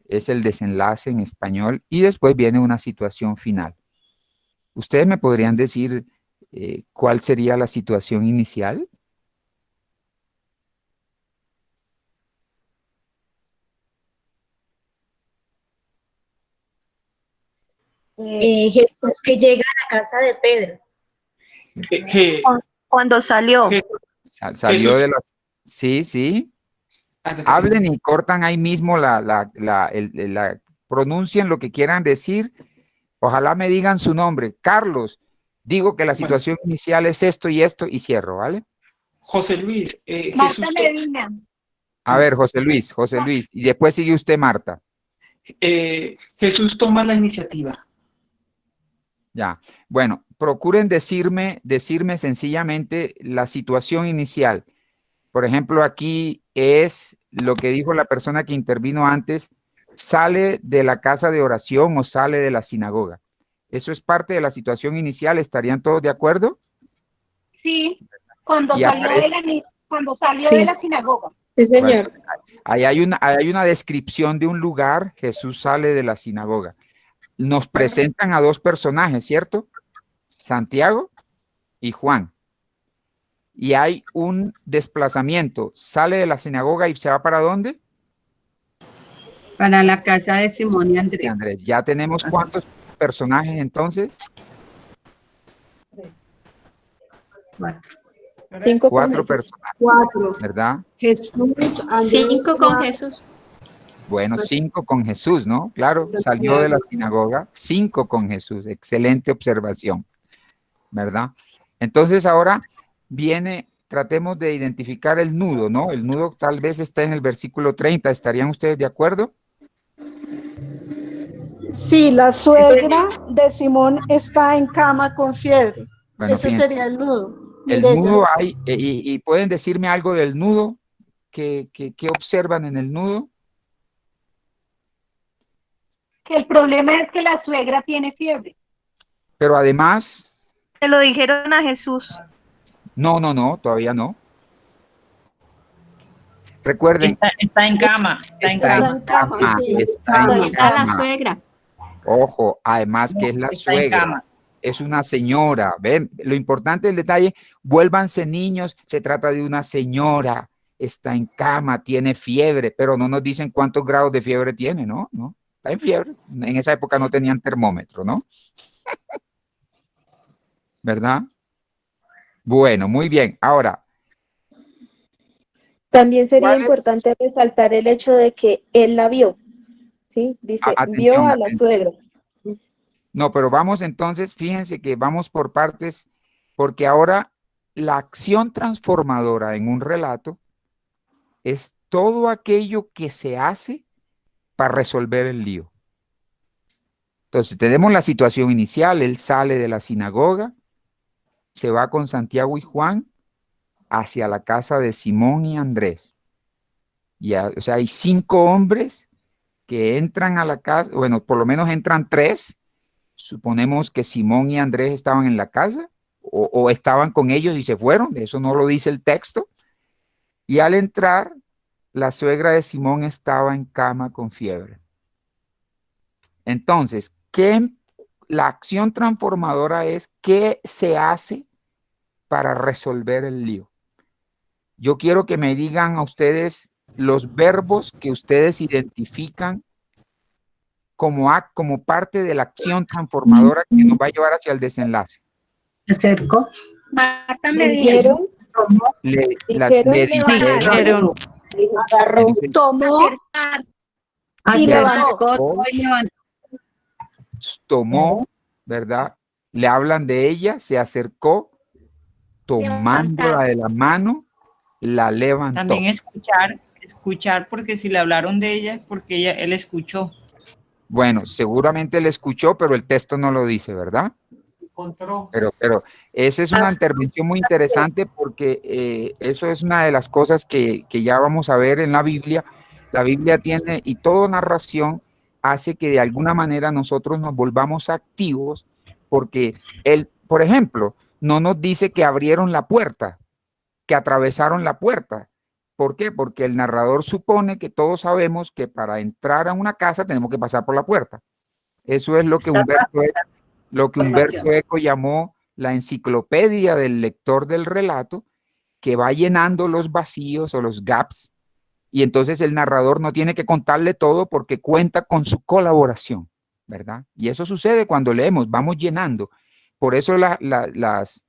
Es el desenlace en español, y después viene una situación final. ¿Ustedes me podrían decir cuál sería la situación inicial? Jesús que llega a la casa de Pedro. Cuando salió. Salió de la... Sí, sí. Hablen y cortan ahí mismo la pronuncien lo que quieran decir. Ojalá me digan su nombre. Carlos, digo que la situación inicial es esto y cierro, ¿vale? José Luis, Marta Medina. A ver, José Luis, y después sigue usted, Marta. Jesús toma la iniciativa. Ya, bueno, procuren decirme sencillamente la situación inicial. Por ejemplo, aquí es lo que dijo la persona que intervino antes, sale de la casa de oración o sale de la sinagoga. Eso es parte de la situación inicial, ¿estarían todos de acuerdo? Sí, cuando Y salió, Sí. de la sinagoga. Sí, señor. Bueno, ahí hay una descripción de un lugar, Jesús sale de la sinagoga. Nos presentan a dos personajes, ¿cierto? Santiago y Juan. Y hay un desplazamiento, sale de la sinagoga y se va ¿para dónde? Para la casa de Simón y Andrés. Andrés, ya tenemos ¿cuántos personajes entonces? 4. 5 con 4 Jesús. personajes, 4. ¿verdad? Jesús, Andrés, 5 con Jesús. Bueno, 5 con Jesús, ¿no? Claro, salió de la sinagoga, 5 con Jesús. Excelente observación, ¿verdad? Entonces ahora tratemos de identificar el nudo, ¿no? El nudo tal vez está en el versículo 30. ¿Estarían ustedes de acuerdo? Sí, la suegra de Simón está en cama con fiebre. Bueno, Ese fíjense, sería el nudo. el Mire, nudo hay, y pueden decirme algo del nudo, ¿qué observan en el nudo? Que el problema es que la suegra tiene fiebre. Pero además, Se lo dijeron a Jesús. no, todavía no. Recuerden, Está en cama. Está en Está cama. en cama, sí. está en ¿Dónde está la cama. suegra? Ojo, además que es la Está en suegra, cama. es una señora. ¿Ven? Lo importante del detalle, vuélvanse niños, se trata de una señora, está en cama, tiene fiebre, pero no nos dicen cuántos grados de fiebre tiene, ¿no? No, está en fiebre. En esa época no tenían termómetro, ¿no? ¿Verdad? Bueno, muy bien. Ahora, También sería ¿cuál es? importante resaltar el hecho de que él la vio. ¿Sí? Dice, vio Atención, a la suegra. No, pero vamos entonces, fíjense que vamos por partes, porque ahora la acción transformadora en un relato es todo aquello que se hace para resolver el lío. Entonces, tenemos la situación inicial, él sale de la sinagoga, se va con Santiago y Juan hacia la casa de Simón y Andrés. O sea, hay 5 hombres que entran a la casa, bueno, por lo menos entran 3. Suponemos que Simón y Andrés estaban en la casa o estaban con ellos y se fueron, eso no lo dice el texto. Y al entrar, la suegra de Simón estaba en cama con fiebre. Entonces, la acción transformadora es qué se hace para resolver el lío. Yo quiero que me digan a ustedes los verbos que ustedes identifican como parte de la acción transformadora que nos va a llevar hacia el desenlace. Se acercó. Marta Le Medina. dieron, Dijeron. agarró, tomó y levantó. Tomó, ¿verdad? Le hablan de ella, se acercó, tomándola de la mano, la levantó. También escuchar, porque si le hablaron de ella es porque él escuchó. Bueno, seguramente él escuchó, pero el texto no lo dice, ¿verdad? Pero esa es una intervención muy interesante porque eso es una de las cosas que ya vamos a ver en la Biblia. La Biblia tiene, y toda narración hace que de alguna manera nosotros nos volvamos activos porque él, por ejemplo, no nos dice que abrieron la puerta, que atravesaron la puerta. ¿Por qué? Porque el narrador supone que todos sabemos que para entrar a una casa tenemos que pasar por la puerta. Eso es lo que Humberto Eco llamó la enciclopedia del lector del relato, que va llenando los vacíos o los gaps, y entonces el narrador no tiene que contarle todo porque cuenta con su colaboración, ¿verdad? Y eso sucede cuando leemos, vamos llenando. Por eso las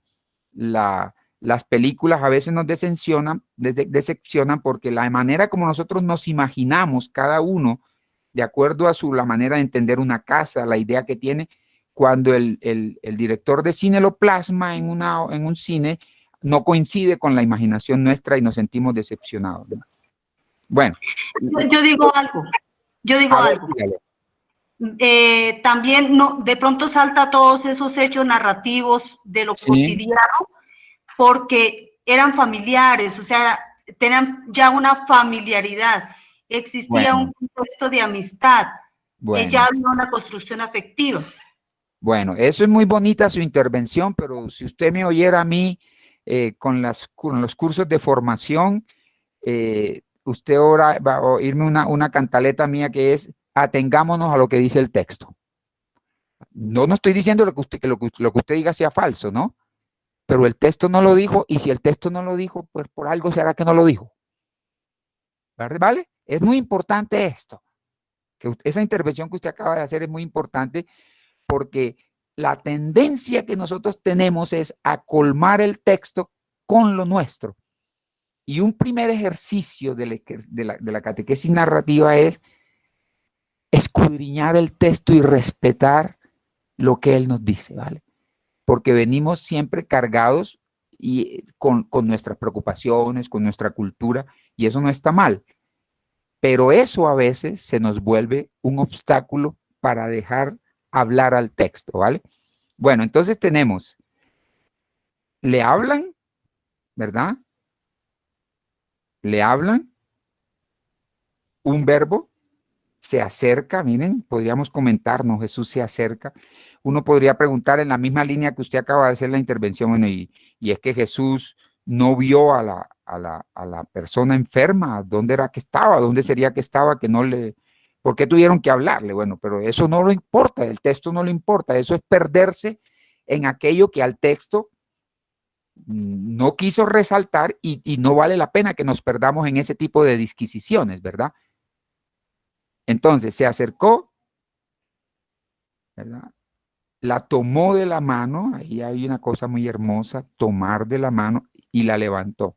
películas a veces nos decepcionan porque la manera como nosotros nos imaginamos cada uno de acuerdo a la manera de entender una casa, la idea que tiene. Cuando el director de cine lo plasma en un cine, no coincide con la imaginación nuestra y nos sentimos decepcionados, ¿verdad? Bueno. Yo digo algo. Dígale. También de pronto salta todos esos hechos narrativos de lo cotidiano, porque eran familiares, o sea, tenían ya una familiaridad, existía un contexto de amistad, ya había una construcción afectiva. Bueno, eso es muy bonita su intervención, pero si usted me oyera a mí con los cursos de formación, usted ahora va a oírme una cantaleta mía que es: atengámonos a lo que dice el texto. No estoy diciendo que lo que usted diga sea falso, ¿no? Pero el texto no lo dijo, y si el texto no lo dijo, pues por algo será que no lo dijo. ¿Vale? Es muy importante esto. Esa intervención que usted acaba de hacer es muy importante, porque la tendencia que nosotros tenemos es a colmar el texto con lo nuestro. Y un primer ejercicio de la catequesis narrativa es escudriñar el texto y respetar lo que él nos dice, ¿vale? Porque venimos siempre cargados con nuestras preocupaciones, con nuestra cultura, y eso no está mal. Pero eso a veces se nos vuelve un obstáculo para dejar hablar al texto, ¿vale? Bueno, entonces tenemos, le hablan, ¿verdad? Le hablan, un verbo, se acerca, miren, podríamos comentarnos, Jesús se acerca. Uno podría preguntar en la misma línea que usted acaba de hacer la intervención, bueno, y es que Jesús no vio a la persona enferma, ¿dónde era que estaba? ¿Dónde sería que estaba? ¿Por qué tuvieron que hablarle? Bueno, pero eso no lo importa, el texto no le importa, eso es perderse en aquello que al texto no quiso resaltar, y no vale la pena que nos perdamos en ese tipo de disquisiciones, ¿verdad? Entonces se acercó, ¿verdad? La tomó de la mano, ahí hay una cosa muy hermosa, tomar de la mano, y la levantó.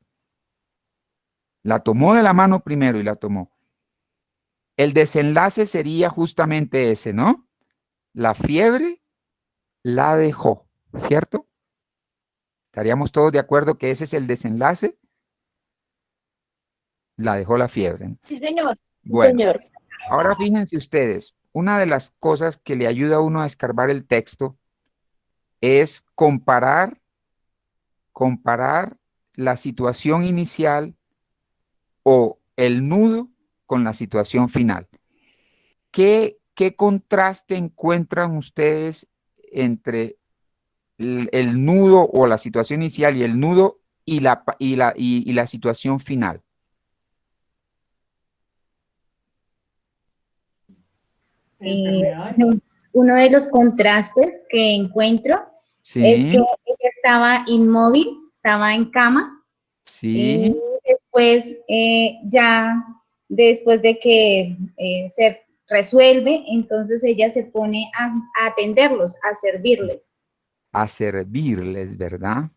La tomó de la mano primero y la tomó. El desenlace sería justamente ese, ¿no? La fiebre la dejó, ¿cierto? ¿Estaríamos todos de acuerdo que ese es el desenlace? La dejó la fiebre, ¿no? Sí, señor. Bueno, Sí, señor. ahora fíjense ustedes, una de las cosas que le ayuda a uno a escarbar el texto es comparar la situación inicial o el nudo con la situación final. ¿Qué contraste encuentran ustedes entre el nudo o la situación inicial y el nudo y la situación final? Uno de los contrastes que encuentro es que ella estaba inmóvil, estaba en cama, y después, ya después de que se resuelve, entonces ella se pone a atenderlos, a servirles. A servirles, ¿verdad?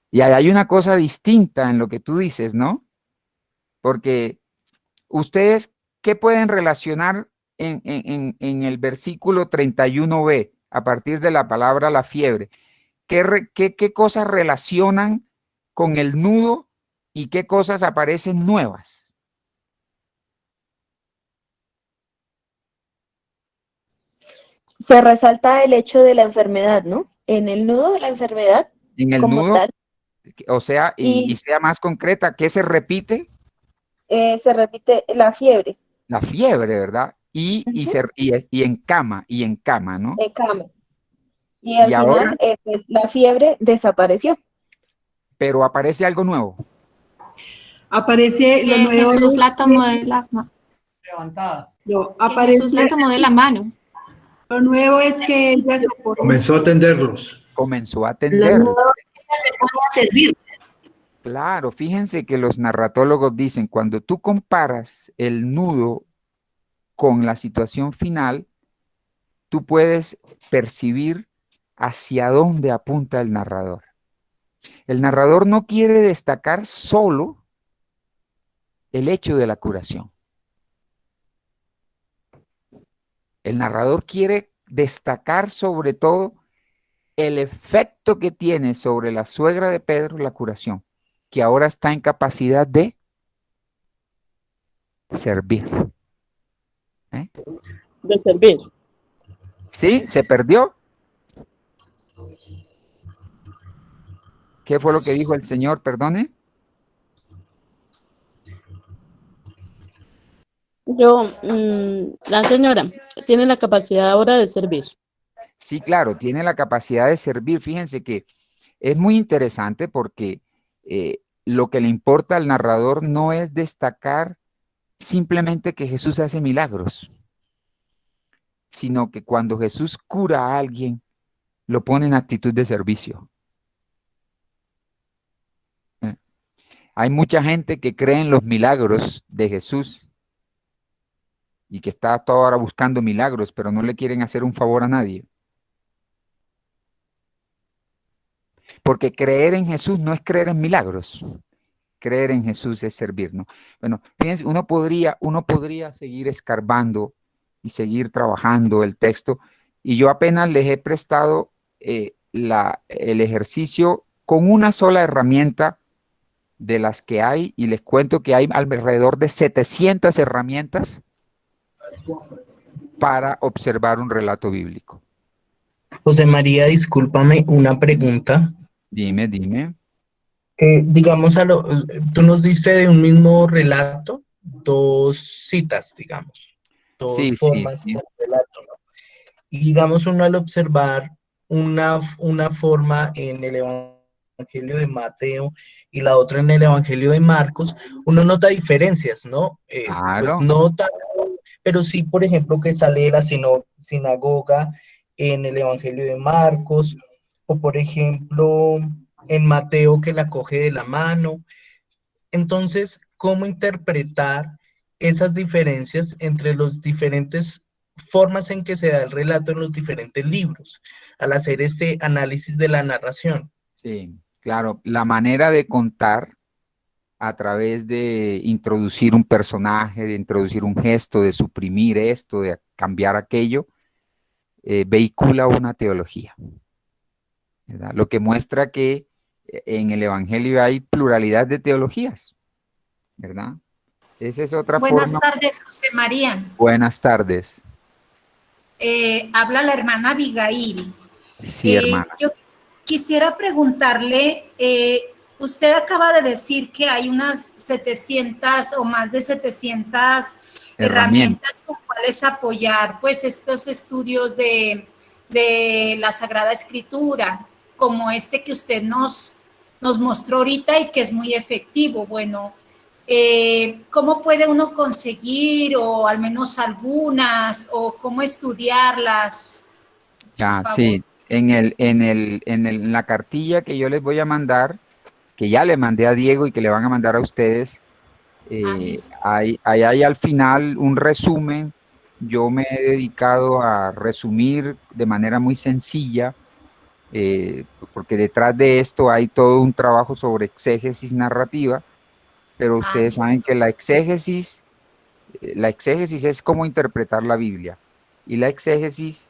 Y ahí hay una cosa distinta en lo que tú dices, ¿no? Porque ustedes, ¿qué pueden relacionar en el versículo 31b, a partir de la palabra la fiebre? ¿Qué cosas relacionan con el nudo y qué cosas aparecen nuevas? Se resalta el hecho de la enfermedad, ¿no? En el nudo de la enfermedad, En el como nudo, tal, o sea, y sea más concreta, ¿qué se repite? se repite la fiebre. La fiebre, ¿verdad? Y en cama, ¿no? En cama. Y al ahora, final, pues, la fiebre desapareció. pero aparece algo nuevo. Aparece lo nuevo. Jesús la tomó de la mano. Levantada. Jesús la tomó de la mano. Lo nuevo es que ella se comenzó a atenderlos. Comenzó a atenderlos. Lo nuevo es que ella se pone a servir. Claro, fíjense que los narratólogos dicen, cuando tú comparas el nudo con la situación final, tú puedes percibir hacia dónde apunta el narrador. El narrador no quiere destacar solo el hecho de la curación. El narrador quiere destacar sobre todo el efecto que tiene sobre la suegra de Pedro la curación, que ahora está en capacidad de servir. De servir. ¿Sí? ¿Se perdió? ¿Qué fue lo que dijo el Señor? Perdone. La señora tiene la capacidad ahora de servir. Sí, claro, tiene la capacidad de servir. Fíjense que es muy interesante porque lo que le importa al narrador no es destacar simplemente que Jesús hace milagros, sino que cuando Jesús cura a alguien, lo pone en actitud de servicio. Hay mucha gente que cree en los milagros de Jesús y que está toda hora buscando milagros, pero no le quieren hacer un favor a nadie. Porque creer en Jesús no es creer en milagros. Creer en Jesús es servirnos. Bueno, fíjense, uno podría seguir escarbando y seguir trabajando el texto, y yo apenas les he prestado el ejercicio con una sola herramienta de las que hay, y les cuento que hay alrededor de 700 herramientas para observar un relato bíblico. José María, discúlpame, una pregunta. Dime. Digamos, tú nos diste de un mismo relato dos citas, digamos, dos formas de relato, ¿no? Y digamos, uno al observar una forma en el Evangelio de Mateo y la otra en el Evangelio de Marcos, uno nota diferencias, ¿no? Claro. Pues no tanto, pero sí, por ejemplo, que sale de la sinagoga en el Evangelio de Marcos, o por ejemplo, en Mateo que la coge de la mano. Entonces, ¿cómo interpretar esas diferencias entre las diferentes formas en que se da el relato en los diferentes libros al hacer este análisis de la narración? Sí, claro, la manera de contar a través de introducir un personaje, de introducir un gesto, de suprimir esto, de cambiar aquello, vehicula una teología, ¿verdad? Lo que muestra que en el Evangelio hay pluralidad de teologías, ¿verdad? Esa es otra forma. Buenas tardes, José María. Buenas tardes. Habla la hermana Abigail. Sí, hermana. Yo quisiera preguntarle, usted acaba de decir que hay unas 700 o más de 700 herramientas con cuales apoyar pues estos estudios de la Sagrada Escritura, como este que usted nos mostró ahorita y que es muy efectivo. Bueno, ¿cómo puede uno conseguir, o al menos algunas, o cómo estudiarlas? Ya, sí, en la cartilla que yo les voy a mandar, que ya le mandé a Diego y que le van a mandar a ustedes, hay al final un resumen. Yo me he dedicado a resumir de manera muy sencilla, porque detrás de esto hay todo un trabajo sobre exégesis narrativa, pero ustedes saben que la exégesis es cómo interpretar la Biblia, y la exégesis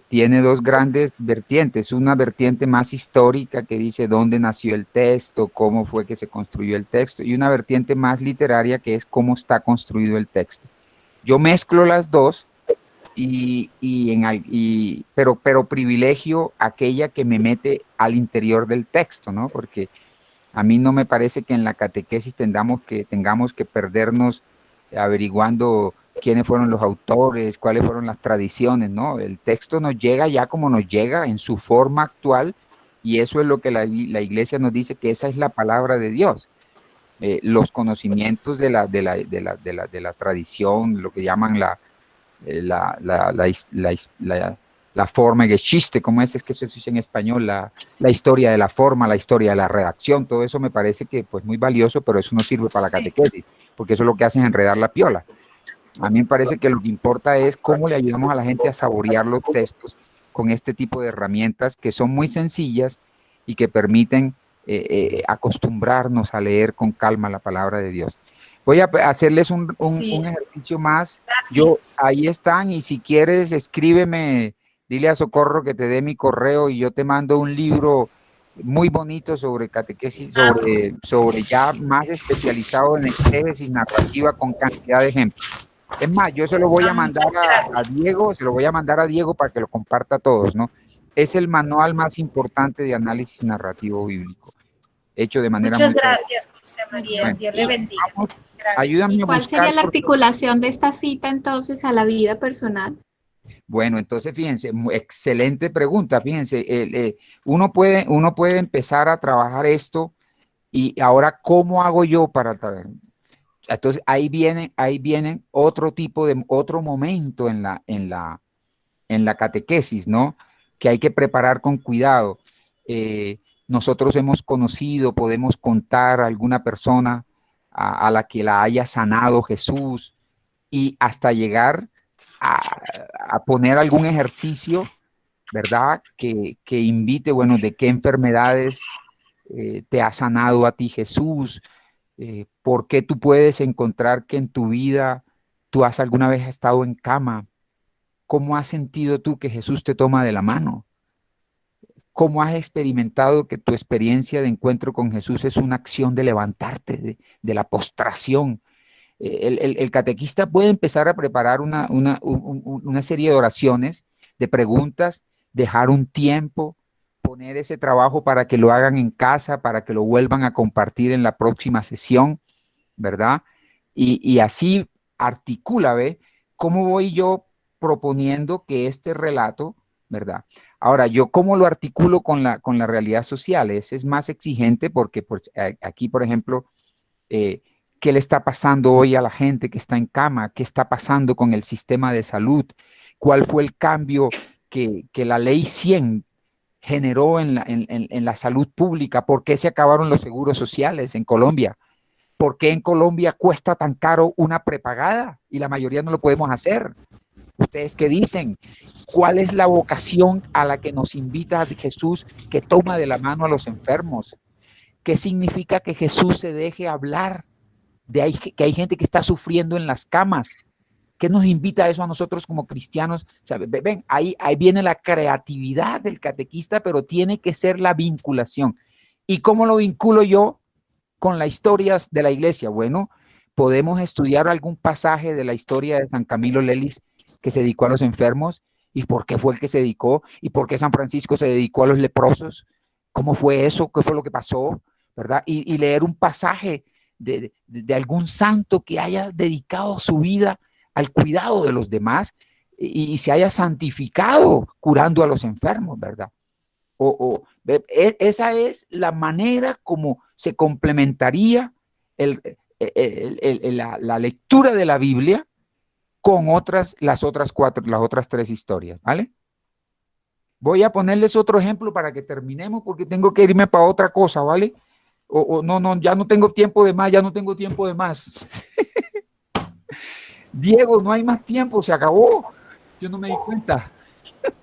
tiene dos grandes vertientes: una vertiente más histórica que dice dónde nació el texto, cómo fue que se construyó el texto, y una vertiente más literaria que es cómo está construido el texto. Yo mezclo las dos, pero privilegio aquella que me mete al interior del texto, ¿no? Porque a mí no me parece que en la catequesis tengamos que perdernos averiguando quiénes fueron los autores, cuáles fueron las tradiciones, ¿no? El texto nos llega ya como nos llega, en su forma actual, y eso es lo que la Iglesia nos dice, que esa es la palabra de Dios. Los conocimientos de la tradición, lo que llaman la forma Geschichte, como es que se dice en español, la historia de la forma, la historia de la redacción, todo eso me parece que pues muy valioso, pero eso no sirve para la catequesis, porque eso lo que hace es enredar la piola. A mí me parece que lo que importa es cómo le ayudamos a la gente a saborear los textos con este tipo de herramientas que son muy sencillas y que permiten acostumbrarnos a leer con calma la palabra de Dios. Voy a hacerles un Sí. ejercicio más. Gracias. Ahí están, y si quieres, escríbeme, dile a Socorro que te dé mi correo y yo te mando un libro muy bonito sobre catequesis, sobre ya más especializado en exégesis narrativa con cantidad de ejemplos. Es más, yo se lo voy a mandar a Diego, se lo voy a mandar a Diego para que lo comparta a todos, ¿no? Es el manual más importante de análisis narrativo bíblico, hecho de manera Muchas muy gracias, José María. Bueno, Dios le bendiga. Gracias. ayúdame ¿Y a cuál buscar. sería la articulación de esta cita entonces a la vida personal? Bueno, entonces fíjense, excelente pregunta. Fíjense, uno puede empezar a trabajar esto, y ahora, ¿cómo hago yo para trabajar? Entonces ahí vienen otro momento en la catequesis, ¿no? Que hay que preparar con cuidado. Nosotros hemos conocido, podemos contar a alguna persona a la que la haya sanado Jesús, y hasta llegar a poner algún ejercicio, ¿verdad? Que invite, bueno, de qué enfermedades te ha sanado a ti Jesús, por qué tú puedes encontrar que en tu vida tú has alguna vez estado en cama, cómo has sentido tú que Jesús te toma de la mano, cómo has experimentado que tu experiencia de encuentro con Jesús es una acción de levantarte de la postración. El catequista puede empezar a preparar una serie de oraciones, de preguntas, dejar un tiempo, poner ese trabajo para que lo hagan en casa, para que lo vuelvan a compartir en la próxima sesión, ¿verdad? Y así articula, ¿ve? ¿Cómo voy yo proponiendo que este relato, ¿verdad? Ahora, ¿yo cómo lo articulo con la realidad social? Ese es más exigente porque pues, aquí, por ejemplo, ¿qué le está pasando hoy a la gente que está en cama? ¿Qué está pasando con el sistema de salud? ¿Cuál fue el cambio que la ley 100 generó en la salud pública? ¿Por qué se acabaron los seguros sociales en Colombia? ¿Por qué en Colombia cuesta tan caro una prepagada y la mayoría no lo podemos hacer? ¿Ustedes qué dicen? ¿Cuál es la vocación a la que nos invita Jesús, que toma de la mano a los enfermos? ¿Qué significa que Jesús se deje hablar de ahí, que hay gente que está sufriendo en las camas? ¿Qué nos invita a eso a nosotros como cristianos? O sea, ven, ahí viene la creatividad del catequista, pero tiene que ser la vinculación. ¿Y cómo lo vinculo yo con la historia de la iglesia? Bueno, podemos estudiar algún pasaje de la historia de San Camilo Lelis, que se dedicó a los enfermos, y por qué fue el que se dedicó, y por qué San Francisco se dedicó a los leprosos, cómo fue eso, qué fue lo que pasó, ¿verdad? Y leer un pasaje de algún santo que haya dedicado su vida al cuidado de los demás y se haya santificado curando a los enfermos, ¿verdad? Esa es la manera como se complementaría la lectura de la Biblia con las otras tres historias, ¿vale? Voy a ponerles otro ejemplo para que terminemos porque tengo que irme para otra cosa, ¿vale? No, ya no tengo tiempo de más, Diego, no hay más tiempo, se acabó. Yo no me di cuenta.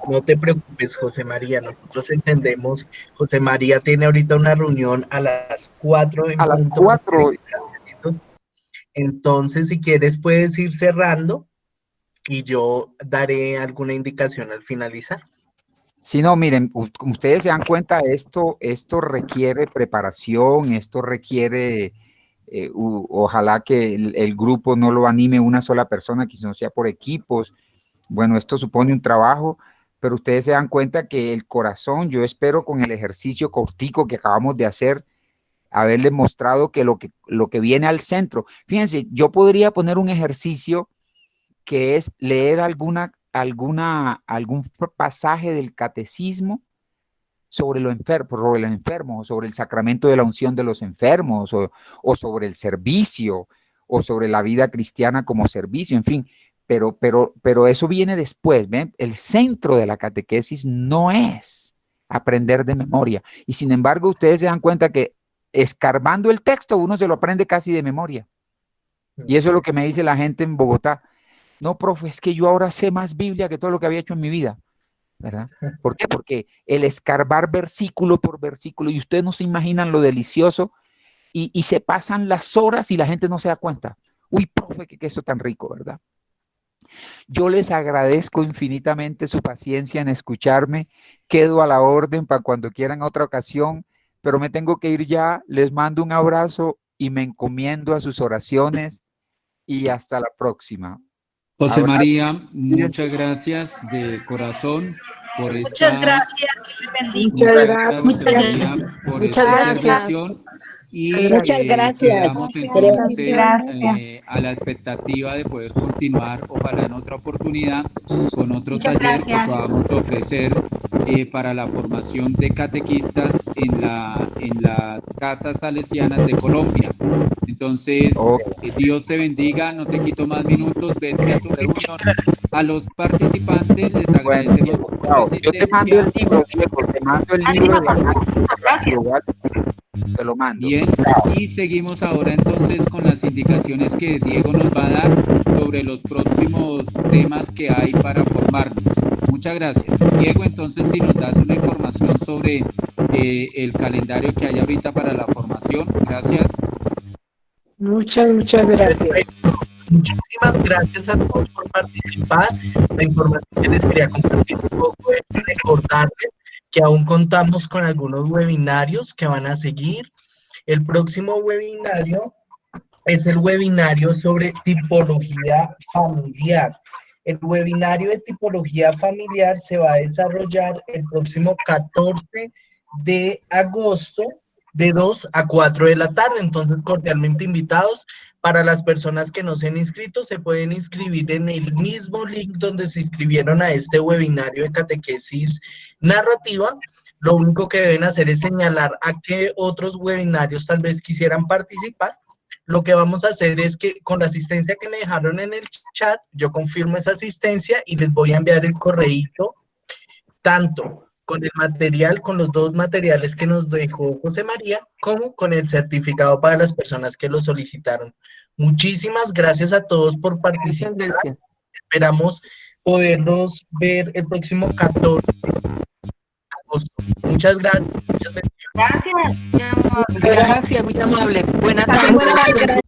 No te preocupes, José María, nosotros entendemos. José María tiene ahorita una reunión a las 4 en las punto. 4. Entonces, si quieres, puedes ir cerrando y yo daré alguna indicación al finalizar. Sí, no, miren, como ustedes se dan cuenta, esto requiere preparación, esto requiere, ojalá que el grupo no lo anime una sola persona, que no sea por equipos. Bueno, esto supone un trabajo, pero ustedes se dan cuenta que el corazón, yo espero con el ejercicio cortico que acabamos de hacer, haberles mostrado que lo que viene al centro. Fíjense, yo podría poner un ejercicio que es leer algún pasaje del catecismo sobre los enfermos, sobre el sacramento de la unción de los enfermos, o sobre el servicio, o sobre la vida cristiana como servicio, en fin, pero eso viene después, ¿ven? El centro de la catequesis no es aprender de memoria, y sin embargo ustedes se dan cuenta que escarbando el texto uno se lo aprende casi de memoria, y eso es lo que me dice la gente en Bogotá. No, profe, es que yo ahora sé más Biblia que todo lo que había hecho en mi vida, ¿verdad? ¿Por qué? Porque el escarbar versículo por versículo, y ustedes no se imaginan lo delicioso y se pasan las horas y la gente no se da cuenta. Uy, profe, qué queso tan rico, ¿verdad? Yo les agradezco infinitamente su paciencia en escucharme. Quedo a la orden para cuando quieran otra ocasión, pero me tengo que ir ya. Les mando un abrazo y me encomiendo a sus oraciones y hasta la próxima. José María, muchas gracias de corazón por esta... Muchas gracias, que me bendiga. Muchas gracias por esta intervención. Y muchas gracias. quedamos entonces a la expectativa de poder continuar, ojalá en otra oportunidad, con otro taller que podamos ofrecer para la formación de catequistas en las casas salesianas de Colombia. Entonces, Dios te bendiga, no te quito más minutos, vete a tu reunión. A los participantes les agradecemos por su asistencia. Yo te mando el libro, Diego, te mando el libro de te lo mando. Bien, y seguimos ahora entonces con las indicaciones que Diego nos va a dar sobre los próximos temas que hay para formarnos. Muchas gracias. Diego, entonces si nos das una información sobre el calendario que hay ahorita para la formación. Gracias. Muchas gracias. Muchísimas gracias a todos por participar. La información que les quería compartir un poco es recordarles que aún contamos con algunos webinarios que van a seguir. El próximo webinario es el webinario sobre tipología familiar. El webinario de tipología familiar se va a desarrollar el próximo 14 de agosto de 2 a 4 de la tarde. Entonces, cordialmente invitados. Para las personas que no se han inscrito, se pueden inscribir en el mismo link donde se inscribieron a este webinario de catequesis narrativa. Lo único que deben hacer es señalar a qué otros webinarios tal vez quisieran participar. Lo que vamos a hacer es que con la asistencia que me dejaron en el chat, yo confirmo esa asistencia y les voy a enviar el correíto, tanto con el material, con los dos materiales que nos dejó José María, como con el certificado para las personas que lo solicitaron. Muchísimas gracias a todos por participar. Gracias. Esperamos poderlos ver el próximo 14 de agosto. Muchas gracias. Muchas bendiciones. Gracias, muy amable. Buenas tardes.